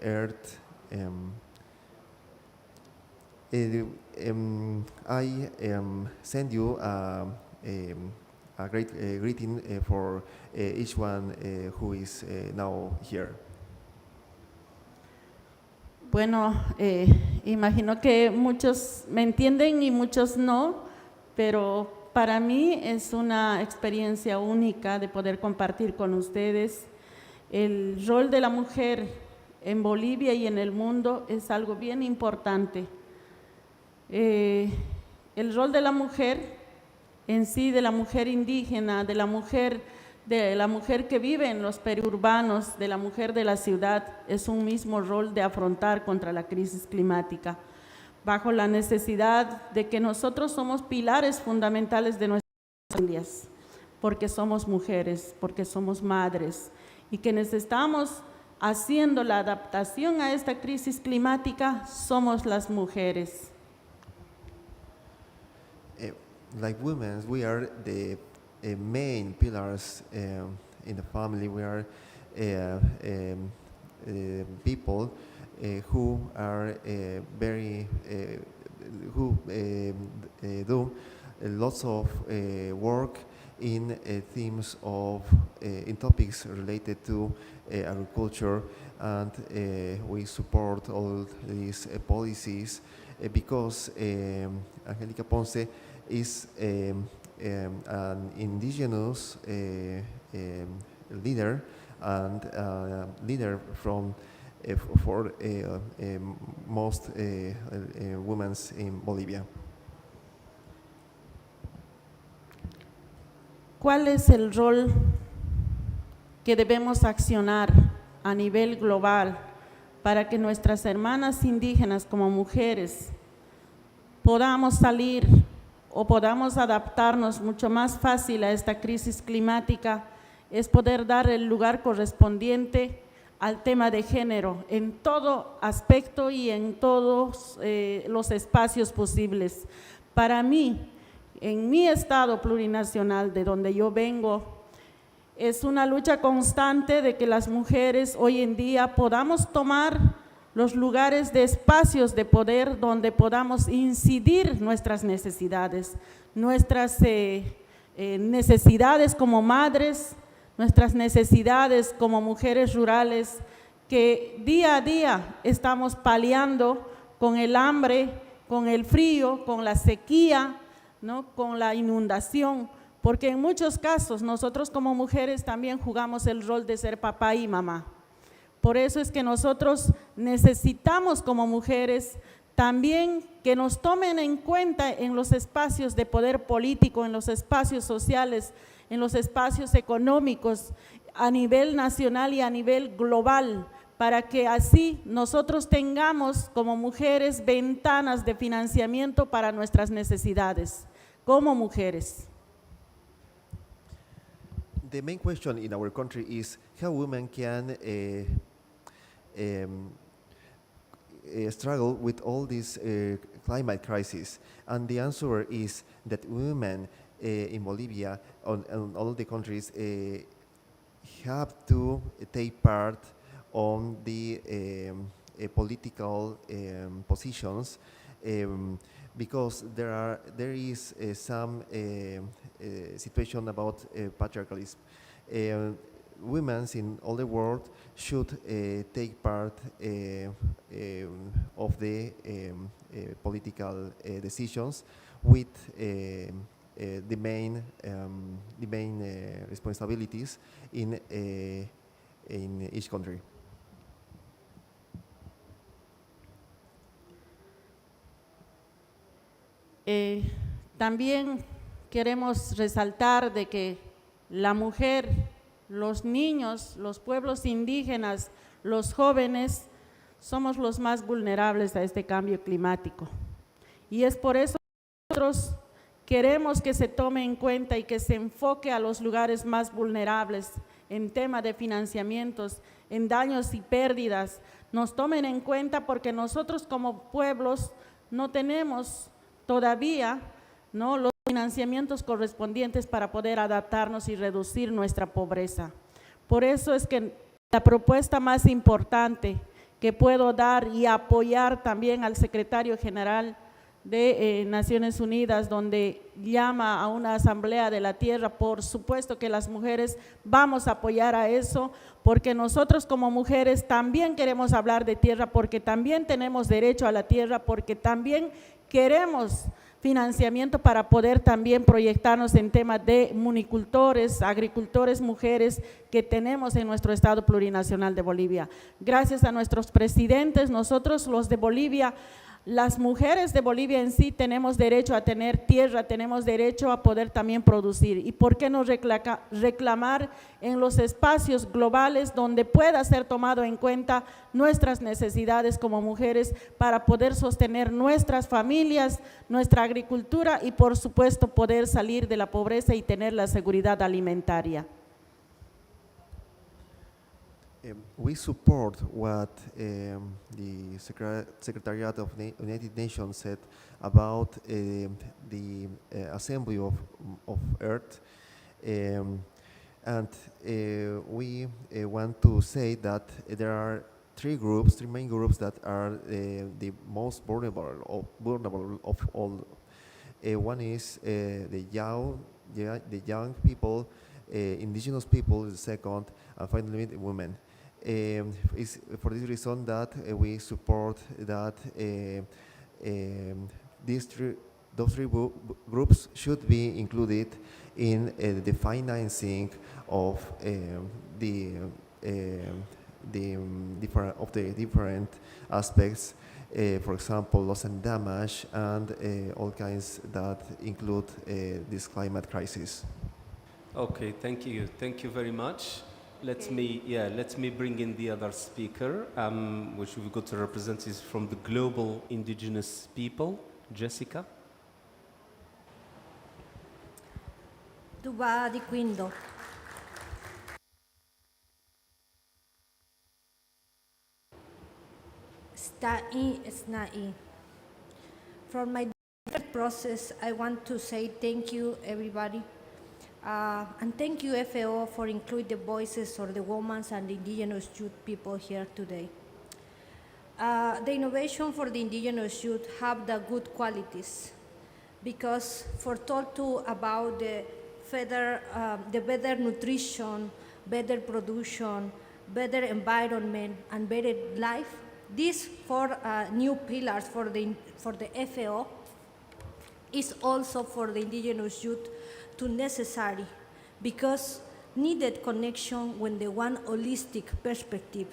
Earth. I send you a great greeting for each one who is now here. Bueno, imagino que muchos me entienden y muchos no, pero para mí es una experiencia única de poder compartir con ustedes. El rol de la mujer en Bolivia y en el mundo es algo bien importante. El rol de la mujer en sí, de la mujer indígena, de la mujer que vive en los periurbanos, de la mujer de la ciudad, es un mismo rol de afrontar contra la crisis climática, bajo la necesidad de que nosotros somos pilares fundamentales de nuestras familias, porque somos mujeres, porque somos madres, y que necesitamos, haciendo la adaptación a esta crisis climática, somos las mujeres. Like women, we are the main pillars in the family. We are people who are who do lots of work in themes of in topics related to agriculture, and we support all these policies because Angelica Ponce is an indigenous leader and leader from for most women in Bolivia. ¿Cuál es el rol que debemos accionar a nivel global para que nuestras hermanas indígenas como mujeres podamos salir o podamos adaptarnos mucho más fácil a esta crisis climática? Es poder dar el lugar correspondiente al tema de género en todo aspecto y en todos los espacios posibles. Para mí, en mi estado plurinacional, de donde yo vengo, es una lucha constante de que las mujeres hoy en día podamos tomar los lugares de espacios de poder donde podamos incidir nuestras necesidades como madres, nuestras necesidades como mujeres rurales, que día a día estamos paliando con el hambre, con el frío, con la sequía, ¿no? Con la inundación, porque en muchos casos nosotros como mujeres también jugamos el rol de ser papá y mamá. Por eso es que nosotros necesitamos como mujeres también que nos tomen en cuenta en los espacios de poder político, en los espacios sociales, en los espacios económicos, a nivel nacional y a nivel global, para que así nosotros tengamos como mujeres ventanas de financiamiento para nuestras necesidades, como mujeres. The main question in our country is how women can struggle with all these climate crises, and the answer is that women in Bolivia, on all the countries, have to take part on the political positions, because there is some situation about patriarchalism. Women in all the world should take part of the political decisions with the main responsibilities in each country. También queremos resaltar de que la mujer, los niños, los pueblos indígenas, los jóvenes, somos los más vulnerables a este cambio climático. Y es por eso que nosotros queremos que se tome en cuenta y que se enfoque a los lugares más vulnerables en tema de financiamientos, en daños y pérdidas. Nos tomen en cuenta porque nosotros como pueblos no tenemos todavía, ¿no?, los financiamientos correspondientes para poder adaptarnos y reducir nuestra pobreza. Por eso es que la propuesta más importante que puedo dar y apoyar también al secretario general de Naciones Unidas, donde llama a una asamblea de la tierra, por supuesto que las mujeres vamos a apoyar a eso, porque nosotros como mujeres también queremos hablar de tierra, porque también tenemos derecho a la tierra, porque también queremos financiamiento para poder también proyectarnos en temas de municultores, agricultores, mujeres que tenemos en nuestro estado plurinacional de Bolivia. Gracias a nuestros presidentes, nosotros los de Bolivia, las mujeres de Bolivia en sí tenemos derecho a tener tierra, tenemos derecho a poder también producir. ¿Y por qué no reclamar en los espacios globales donde pueda ser tomado en cuenta nuestras necesidades como mujeres para poder sostener nuestras familias, nuestra agricultura y por supuesto poder salir de la pobreza y tener la seguridad alimentaria? We support what the Secretariat of United Nations said about the assembly of Earth, and we want to say that there are three main groups that are the most vulnerable of all. One is the young people, indigenous people, the second, and finally the women. It's for this reason that we support that these those three groups should be included in the financing of the different aspects, for example, loss and damage, and all kinds that include this climate crisis. Okay, thank you. Thank you very much. Let me bring in the other speaker, which we've got to represent is from the Global Indigenous People, Jessica. Tuba di Quindo. Snai. For my process, I want to say thank you, everybody. And thank you, FAO, for including the voices of the women and the indigenous youth people here today. The innovation for the indigenous youth have the good qualities, because for talk to about the better nutrition, better production, better environment, and better life, these four new pillars for the FAO is also for the indigenous youth too necessary, because needed connection with the one holistic perspective.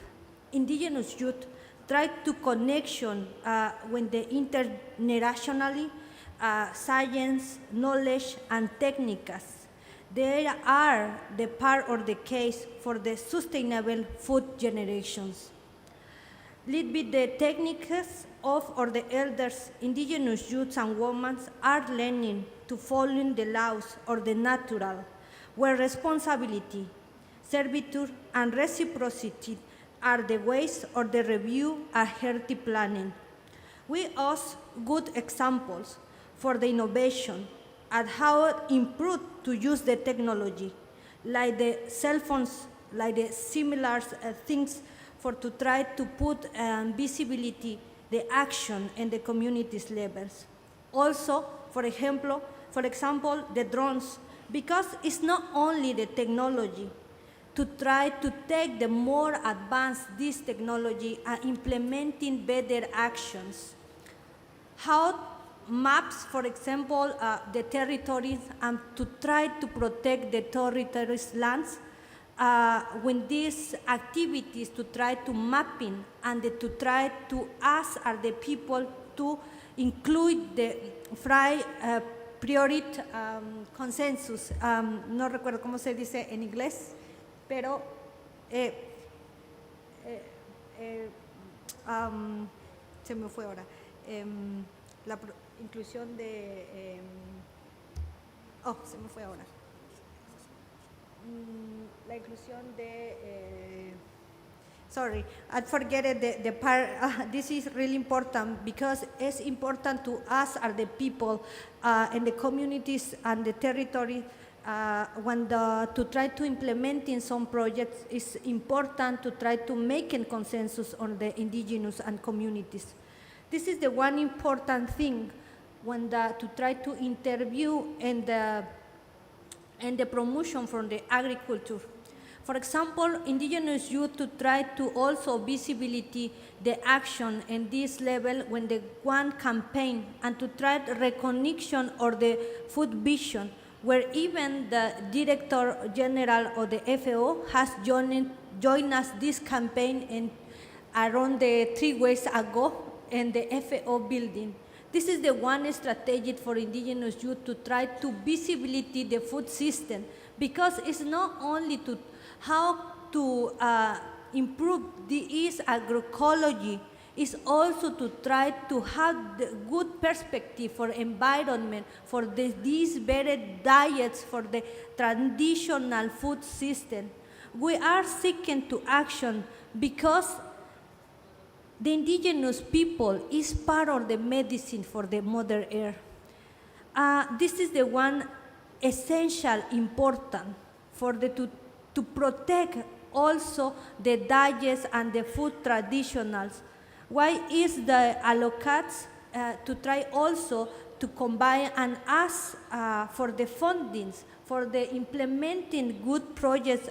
Indigenous youth try to connection with the internationally science, knowledge, and techniques. They are the part of the case for the sustainable food generations. Lead with the techniques of or the elders, indigenous youths and women are learning to follow the laws or the natural, where responsibility, servitude, and reciprocity are the ways or the review a healthy planning. We ask good examples for the innovation and how improve to use the technology, like the cell phones, like the similar things for to try to put visibility, the action in the community's levels. Also, for example, the drones, because it's not only the technology, to try to take the more advanced this technology and implementing better actions. How maps, for example, the territories and to try to protect the territories' lands with these activities to try to mapping and to try to ask the people to include the priority consensus. No recuerdo cómo se dice en inglés, pero se me fue ahora. La inclusión de... se me fue ahora. La inclusión de... sorry, I forget the part. This is really important because it's important to us are the people in the communities and the territory to try to implementing some projects. It's important to try to make a consensus on the indigenous and communities. This is the one important thing to try to interview and the promotion from the agriculture. For example, indigenous youth to try to also visibility the action in this level when the one campaign and to try recognition or the food vision, where even the Director General of the FAO has joined us this campaign in around the 3 weeks ago in the FAO building. This is the one strategy for indigenous youth to try to visibility the food system, because it's not only to how to improve this agroecology, is also to try to have the good perspective for environment, for these better diets, for the traditional food system. We are seeking to action because the indigenous people is part of the medicine for the Mother Earth. This is the one essential, important for to protect also the diets and the food traditionals. Why is the allocats to try also to combine and ask for the fundings for the implementing good projects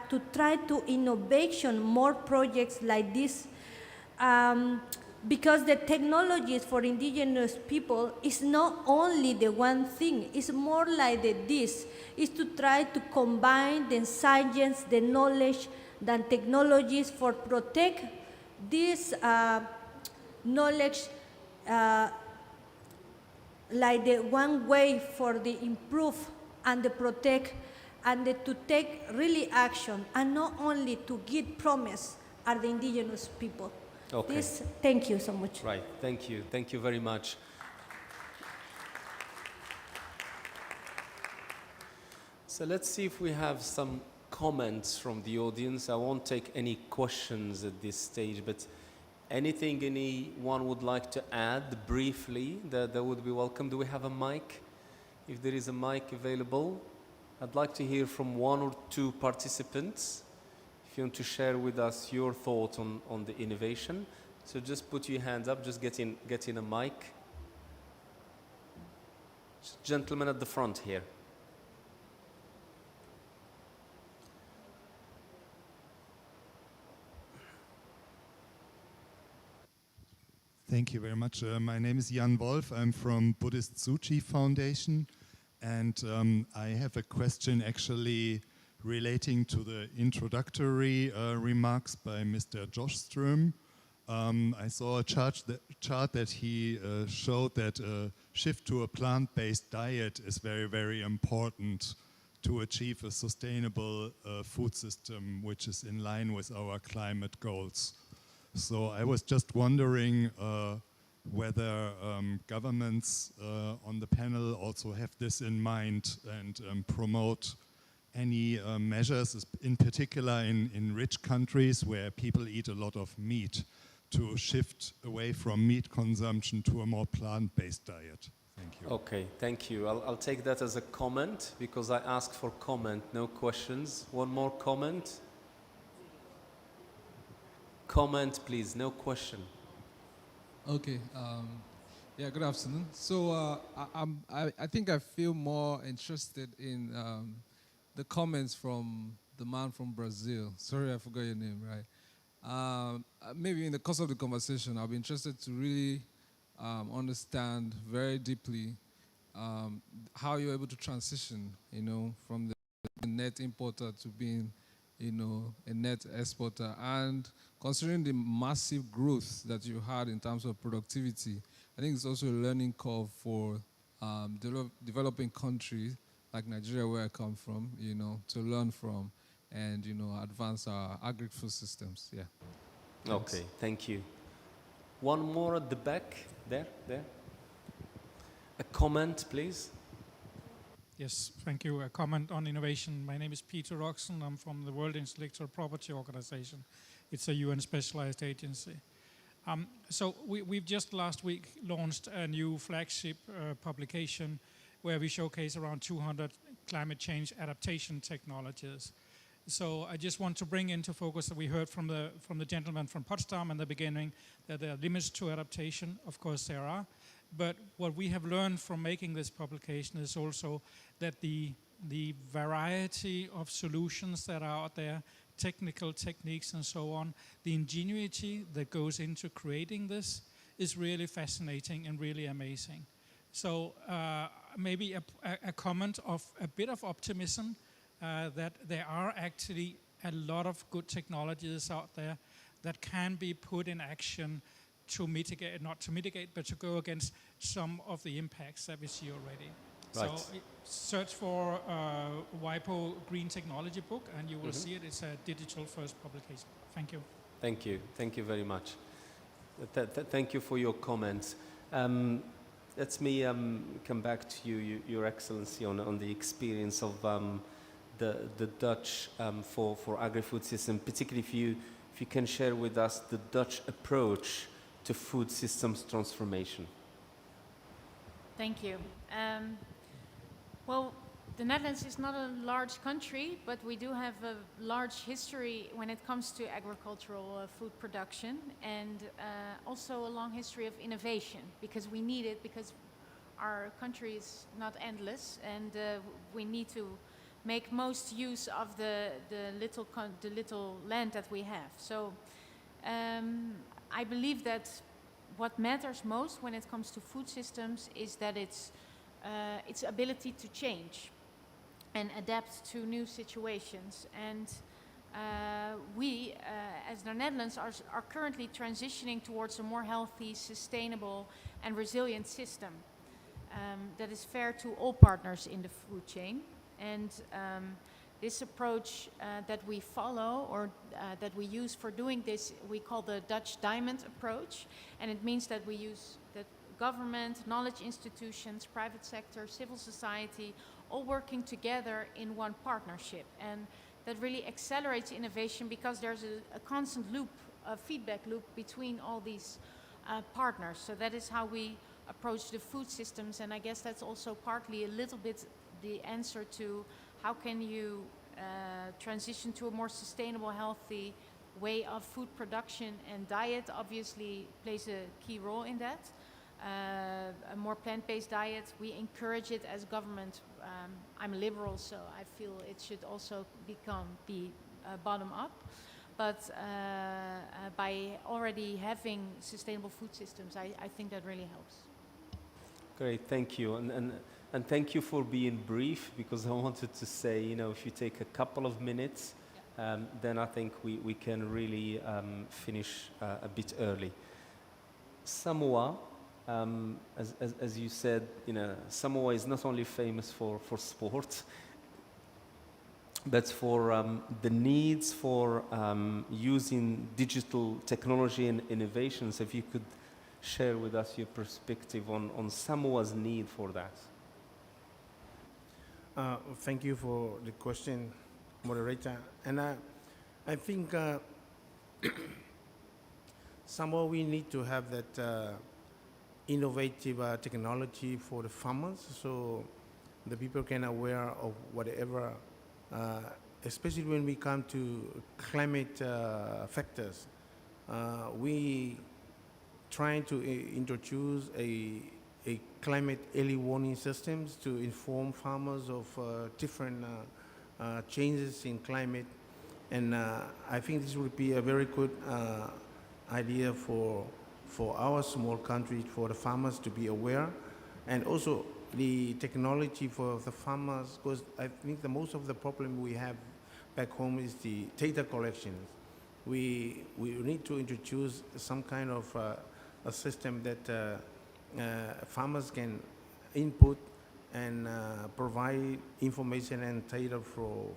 to try to innovation more projects like this. because the technologies for indigenous people is not only the one thing, it's more like this, is to try to combine the science, the knowledge, the technologies for protect this knowledge like the one way for the improve and the protect and to take really action and not only to give promise are the indigenous people. Okay. This, thank you so much. Right, thank you very much. So let's see if we have some comments from the audience. I won't take any questions at this stage, but anything anyone would like to add briefly, that would be welcome. Do we have a mic? If there is a mic available, I'd like to hear from one or two participants. If you want to share with us your thoughts on the innovation. So just put your hands up, just get in a mic. Gentleman at the front here. Thank you very much. My name is Jan Wolf. I'm from Buddhist Tsuchi Foundation. And I have a question actually relating to the introductory remarks by Mr. Joström. I saw a chart that he showed that a shift to a plant-based diet is very, very important to achieve a sustainable food system which is in line with our climate goals. So I was just wondering whether governments on the panel also have this in mind and promote any measures, in particular in rich countries where people eat a lot of meat, to shift away from meat consumption to a more plant-based diet. Thank you. Okay, thank you. I'll take that as a comment because I asked for comment, no questions. One more comment? Comment, please, no question. Okay. Yeah, good afternoon. So I think I feel more interested in the comments from the man from Brazil. Sorry, I forgot your name, right? Maybe in the course of the conversation, I'll be interested to really understand very deeply how you're able to transition, from the net importer to being, a net exporter. And considering the massive growth that you had in terms of productivity, I think it's also a learning curve for developing countries like Nigeria, where I come from, to learn from and, advance our agri-food systems. Yeah. Thanks. Okay, thank you. One more at the back, there. A comment, please. Yes, thank you. A comment on innovation. My name is Peter Roxon. I'm from the World Intellectual Property Organization. It's a UN specialized agency. So we've just last week launched a new flagship publication where we showcase around 200 climate change adaptation technologies. So I just want to bring into focus that we heard from the gentleman from Potsdam in the beginning that there are limits to adaptation. Of course there are. But what we have learned from making this publication is also that the variety of solutions that are out there, technical techniques and so on, the ingenuity that goes into creating this is really fascinating and really amazing. So maybe a comment of a bit of optimism that there are actually a lot of good technologies out there that can be put in action to mitigate, not to mitigate, but to go against some of the impacts that we see already. Right. So search for WIPO Green Technology book and you will see it. It's a digital first publication. Thank you. Thank you. Thank you very much. Thank you for your comments. Let me come back to you, Your Excellency, on the experience of the Dutch for agri-food system, particularly if you can share with us the Dutch approach to food systems transformation. Thank you. Well, the Netherlands is not a large country, but we do have a large history when it comes to agricultural food production and also a long history of innovation because we need it because our country is not endless and we need to make most use of the little land that we have. So I believe that what matters most when it comes to food systems is that its ability to change and adapt to new situations. And we, as the Netherlands, are currently transitioning towards a more healthy, sustainable, and resilient system that is fair to all partners in the food chain. And this approach that we follow, or that we use for doing this, we call the Dutch Diamond approach. And it means that we use that government, knowledge institutions, private sector, civil society, all working together in one partnership. And that really accelerates innovation because there's a constant loop, a feedback loop between all these partners. So that is how we approach the food systems, and I guess that's also partly a little bit the answer to how can you transition to a more sustainable, healthy way of food production, and diet obviously plays a key role in that. A more plant-based diet, we encourage it as government. I'm a liberal, so I feel it should also be bottom-up. But by already having sustainable food systems, I think that really helps. Great, thank you. And thank you for being brief, because I wanted to say, if you take a couple of minutes, then I think we can really finish a bit early. Samoa, as you said, Samoa is not only famous for sport, but for the needs for using digital technology and innovations. If you could share with us your perspective on Samoa's need for that. Thank you for the question, moderator. And I think somehow we need to have that innovative technology for the farmers, so the people can aware of whatever, especially when we come to climate factors. We trying to introduce a climate early warning systems to inform farmers of different changes in climate, and I think this would be a very good idea for our small country, for the farmers to be aware, and also the technology for the farmers, because I think the most of the problem we have back home is the data collection. We need to introduce some kind of a system that farmers can input and provide information and data for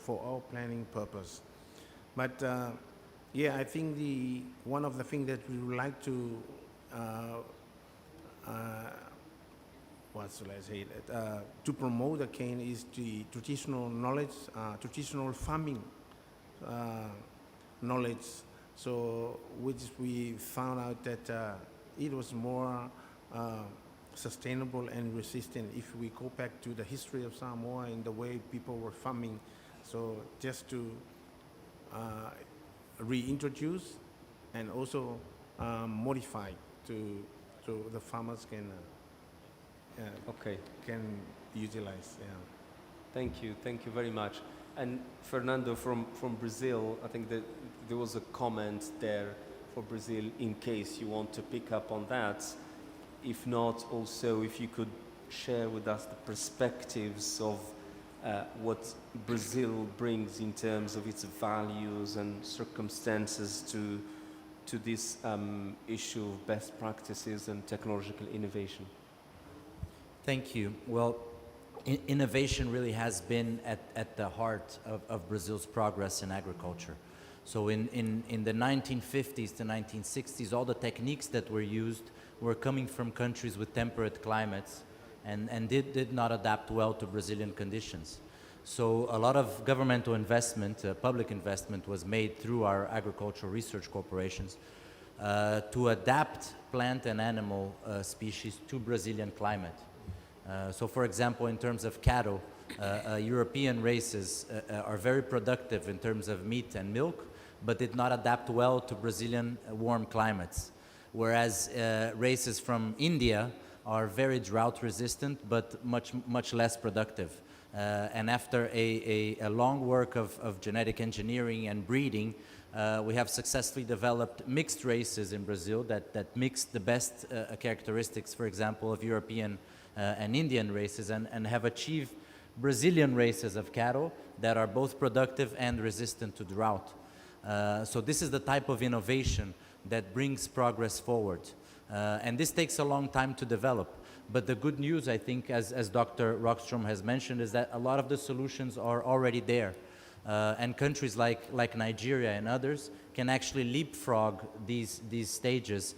our planning purpose. But yeah, I think one of the things that we would like to what should I say, to promote again is the traditional knowledge, traditional farming knowledge. So which we found out that it was more sustainable and resistant if we go back to the history of Samoa and the way people were farming. So just to reintroduce and also modify to the farmers can utilize. Yeah. Thank you very much. And Fernando from Brazil, I think that there was a comment there for Brazil, in case you want to pick up on that. If not, also if you could share with us the perspectives of what Brazil brings in terms of its values and circumstances to this issue of best practices and technological innovation. Thank you. Well, innovation really has been at the heart of Brazil's progress in agriculture. So in the 1950s to 1960s, all the techniques that were used were coming from countries with temperate climates and did not adapt well to Brazilian conditions. So a lot of governmental investment, public investment was made through our agricultural research corporations to adapt plant and animal species to Brazilian climate. So for example, in terms of cattle, European races are very productive in terms of meat and milk, but did not adapt well to Brazilian warm climates. Whereas races from India are very drought resistant, but much less productive. And after a long work of genetic engineering and breeding, We have successfully developed mixed races in Brazil that mix the best characteristics, for example, of European and Indian races, and have achieved Brazilian races of cattle that are both productive and resistant to drought. So this is the type of innovation that brings progress forward. And this takes a long time to develop. But the good news, I think, as Dr. Rockstrom has mentioned, is that a lot of the solutions are already there. And countries like Nigeria and others can actually leapfrog these stages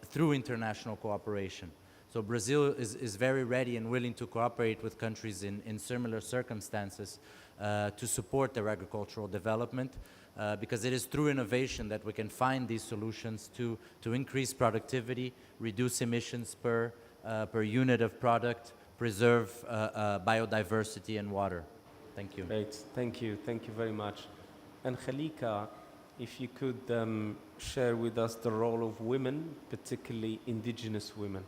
through international cooperation. So Brazil is very ready and willing to cooperate with countries in similar circumstances to support their agricultural development, because it is through innovation that we can find these solutions to increase productivity, reduce emissions per unit of product, preserve biodiversity and water. Thank you. Great, thank you very much. Angelica, if you could share with us the role of women, particularly indigenous women.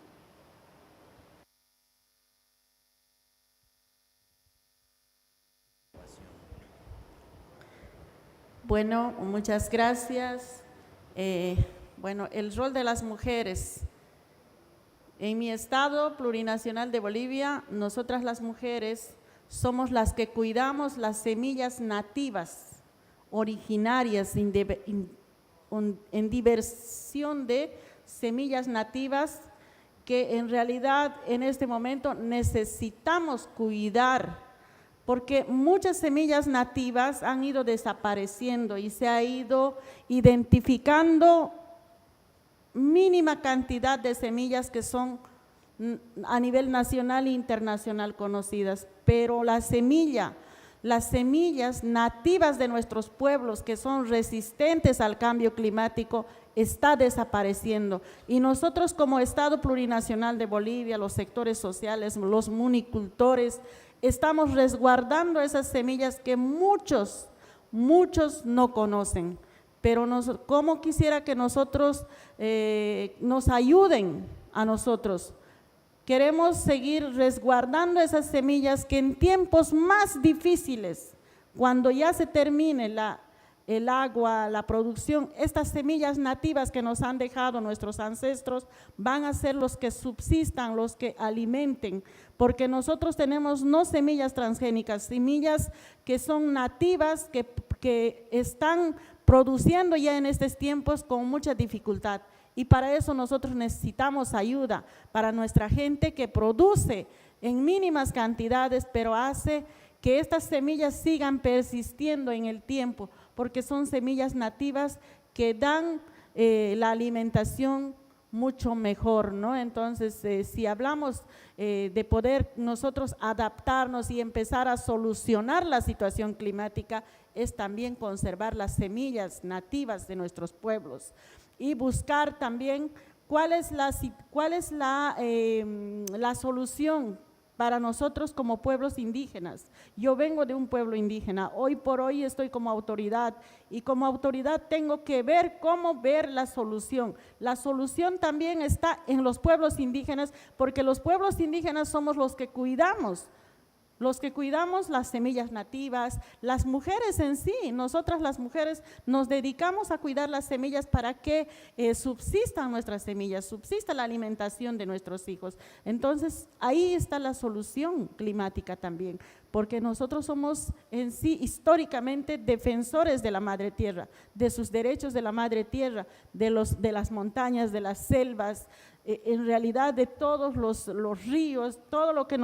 Bueno, muchas gracias. Bueno, el rol de las mujeres. En mi estado plurinacional de Bolivia, nosotras las mujeres somos las que cuidamos las semillas nativas, originarias, en diversión de semillas nativas que en realidad en este momento necesitamos cuidar, porque muchas semillas nativas han ido desapareciendo y se ha ido identificando mínima cantidad de semillas que son a nivel nacional e internacional conocidas, pero las semillas nativas de nuestros pueblos que son resistentes al cambio climático está desapareciendo. Y nosotros como Estado plurinacional de Bolivia, los sectores sociales, los municultores, estamos resguardando esas semillas que muchos no conocen. Pero ¿cómo quisiera que nosotros nos ayuden a nosotros? Queremos seguir resguardando esas semillas que en tiempos más difíciles, cuando ya se termine el agua, la producción, estas semillas nativas que nos han dejado nuestros ancestros van a ser los que subsistan, los que alimenten, porque nosotros tenemos no semillas transgénicas, semillas que son nativas, que están produciendo ya en estos tiempos con mucha dificultad. Y para eso nosotros necesitamos ayuda para nuestra gente que produce en mínimas cantidades, pero hace que estas semillas sigan persistiendo en el tiempo, porque son semillas nativas que dan la alimentación mucho mejor, ¿no? Entonces, si hablamos de poder nosotros adaptarnos y empezar a solucionar la situación climática, es también conservar las semillas nativas de nuestros pueblos y buscar también cuál es la solución para nosotros como pueblos indígenas. Yo vengo de un pueblo indígena, hoy por hoy estoy como autoridad y como autoridad tengo que ver cómo ver la solución. La solución también está en los pueblos indígenas, porque los pueblos indígenas somos los que cuidamos las semillas nativas, las mujeres en sí, nosotras las mujeres nos dedicamos a cuidar las semillas para que subsistan nuestras semillas, subsista la alimentación de nuestros hijos. Entonces, ahí está la solución climática también, porque nosotros somos en sí históricamente defensores de la madre tierra, de sus derechos de la madre tierra, de las montañas, de las selvas, en realidad de todos los ríos, todo lo que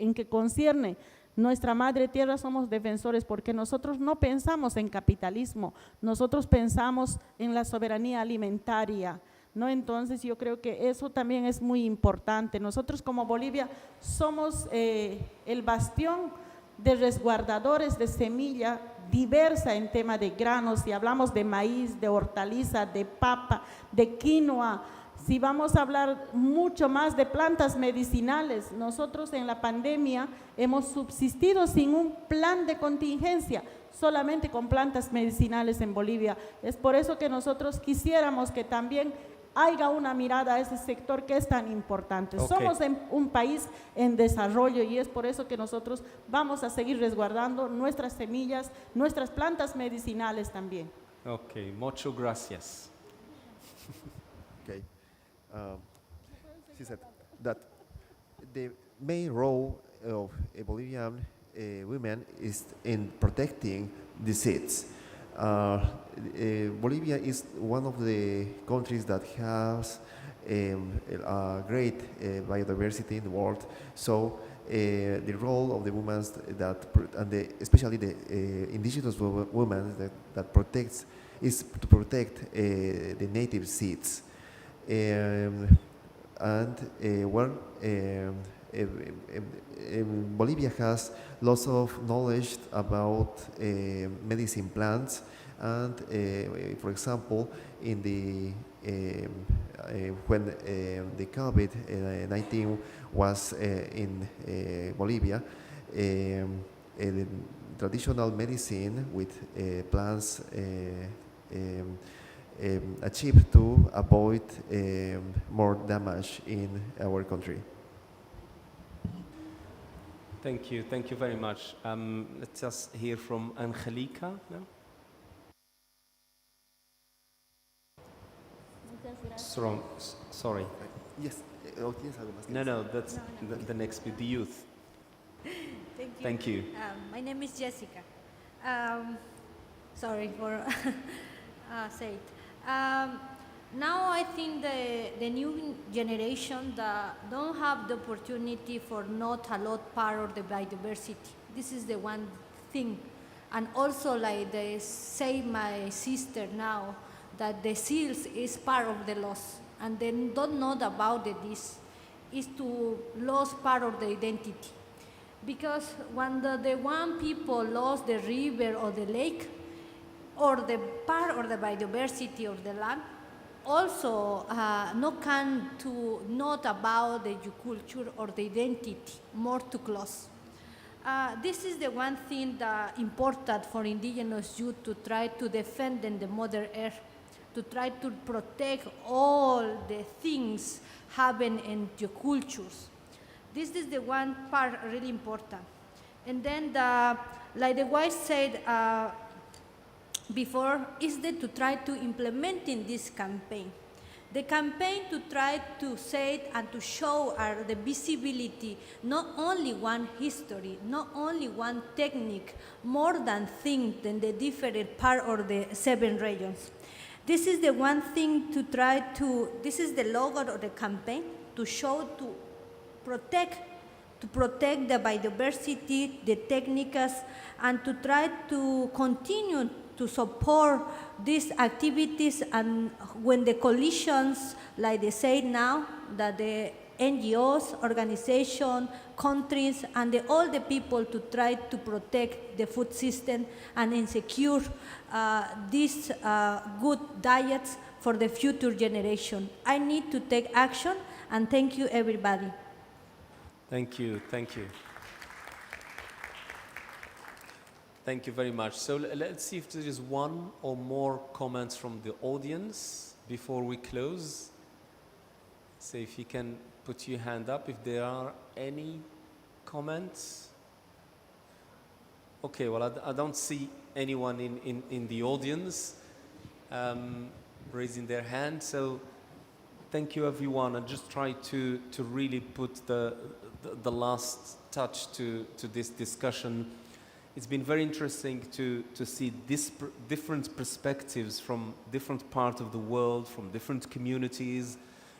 en que concierne nuestra madre tierra somos defensores, porque nosotros no pensamos en capitalismo, nosotros pensamos en la soberanía alimentaria, ¿no? Entonces yo creo que eso también es muy importante. Nosotros como Bolivia somos el bastión de resguardadores de semilla diversa en tema de granos, si hablamos de maíz, de hortaliza, de papa, de quinoa. Si vamos a hablar mucho más de plantas medicinales, nosotros en la pandemia hemos subsistido sin un plan de contingencia, solamente con plantas medicinales en Bolivia. Es por eso que nosotros quisiéramos que también haya una mirada a ese sector que es tan importante. Okay. Somos un país en desarrollo y es por eso que nosotros vamos a seguir resguardando nuestras semillas, nuestras plantas medicinales también. Okay, mucho gracias. Okay. She said that the main role of Bolivian women is in protecting the seeds. Bolivia is one of the countries that has a great biodiversity in the world. So the role of the women especially the indigenous women that protects is to protect the native seeds. Bolivia has lots of knowledge about medicine plants, and for example, in the when the COVID-19 was in Bolivia, the traditional medicine with plants achieved to avoid more damage in our country. Thank you very much. Let's just hear from Angelica now. Sorry. Yes. ¿Tienes algo más que No, decir? no, that's the next bit, the youth. Thank you. Thank you. My name is Jessica. Sorry for say it. Now I think the new generation that don't have the opportunity for not a lot part of the biodiversity. This is the one thing. And also like they say my sister now, that the seals is part of the loss. And they don't know about this, is to lose part of the identity. Because when the one people lost the river or the lake, or the part of the biodiversity of the land, also no can to not about the culture or the identity more too close. This is the one thing that important for indigenous youth to try to defend in the Mother Earth, to try to protect all the things happen in your cultures. This is the one part really important. And then, like the wife said before, is that to try to implement in this campaign. The campaign to try to say and to show the visibility, not only one history, not only one technique, more than things in the different part of the 7 regions. This is the one thing to try to, this is the logo of the campaign, to show, to protect the biodiversity, the techniques, and to try to continue to support these activities. And when the coalitions, like they say now, that the NGOs, organizations, countries, and all the people to try to protect the food system and insecure these good diets for the future generation. I need to take action, and thank you, everybody. Thank you. Thank you very much. So let's see if there is one or more comments from the audience before we close. So if you can put your hand up if there are any comments. Okay, well, I don't see anyone in the audience raising their hand. So thank you, everyone. And just try to really put the last touch to this discussion. It's been very interesting to see different perspectives from different parts of the world, from different communities.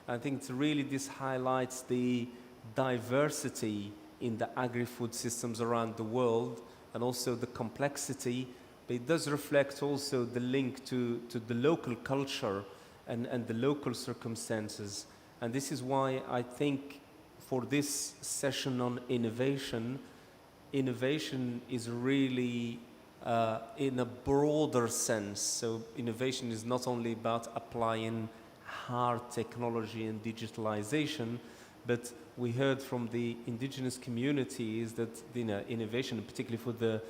I think this highlights the diversity in the agri-food systems around the world, and also the complexity, but it does reflect also the link to the local culture and the local circumstances. And this is why I think for this session on innovation is really in a broader sense. So innovation is not only about applying hard technology and digitalization, but we heard from the indigenous communities that innovation, particularly for the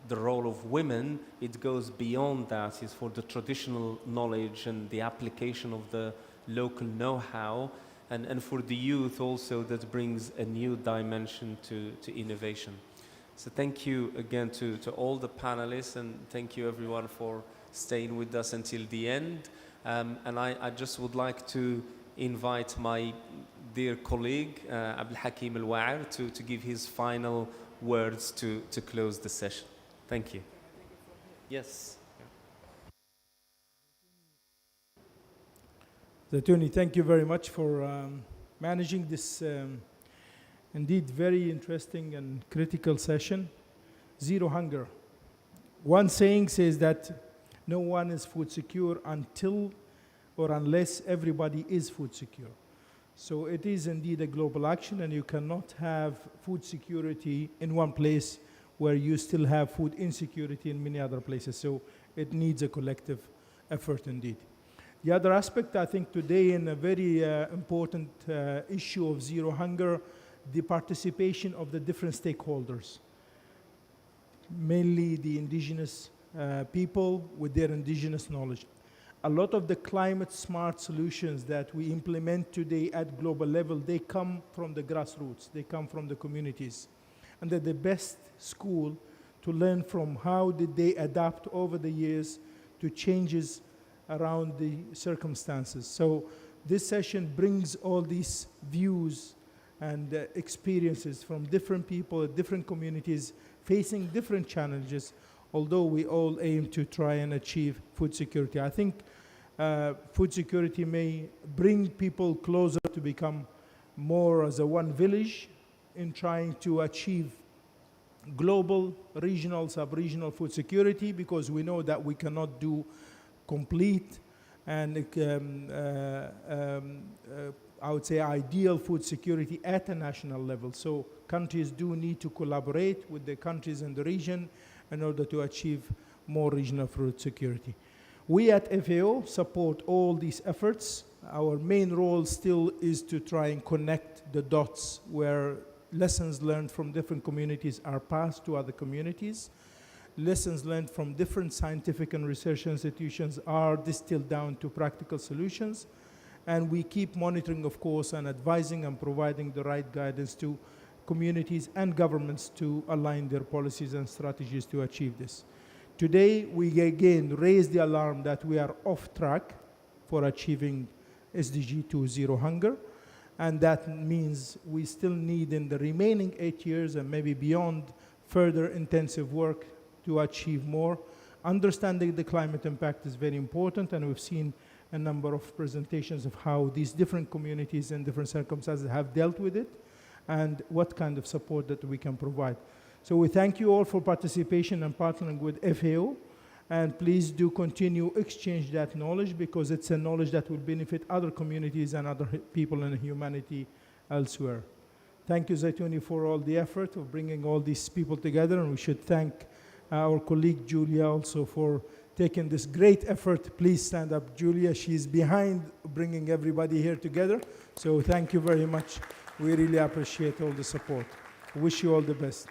role of women, it goes beyond that. It's for the traditional knowledge and the application of the local know-how. And for the youth also, that brings a new dimension to innovation. So thank you again to all the panelists, and thank you everyone for staying with us until the end. And I just would like to invite my dear colleague, Abdul Hakim Al-Wa'ir, to give his final words to close the session. Thank you. Yes. Zaitouni, thank you very much for managing this indeed very interesting and critical session. Zero hunger. One saying says that no one is food secure until or unless everybody is food secure. So it is indeed a global action, and you cannot have food security in one place where you still have food insecurity in many other places. So it needs a collective effort indeed. The other aspect, I think today, in a very important issue of zero hunger, the participation of the different stakeholders, mainly the indigenous people with their indigenous knowledge. A lot of the climate smart solutions that we implement today at global level, they come from the grassroots, they come from the communities. And they're the best school to learn from how did they adapt over the years to changes around the circumstances. So this session brings all these views and experiences from different people, different communities, facing different challenges, although we all aim to try and achieve food security. I think food security may bring people closer to become more as a one village in trying to achieve global, regional, sub-regional food security, because we know that we cannot do complete and I would say ideal food security at a national level. So countries do need to collaborate with the countries in the region in order to achieve more regional food security. We at FAO support all these efforts. Our main role still is to try and connect the dots where lessons learned from different communities are passed to other communities. Lessons learned from different scientific and research institutions are distilled down to practical solutions. And we keep monitoring, of course, and advising and providing the right guidance to communities and governments to align their policies and strategies to achieve this. Today, we again raise the alarm that we are off track for achieving SDG 2 zero hunger. And that means we still need in the remaining 8 years and maybe beyond further intensive work to achieve more. Understanding the climate impact is very important, and we've seen a number of presentations of how these different communities and different circumstances have dealt with it and what kind of support that we can provide. So we thank you all for participation and partnering with FAO, and please do continue exchange that knowledge, because it's a knowledge that will benefit other communities and other people in humanity elsewhere. Thank you, Zaitouni, for all the effort of bringing all these people together, and we should thank our colleague Julia also for taking this great effort. Please stand up, Julia. She's behind bringing everybody here together. So thank you very much. We really appreciate all the support. Wish you all the best.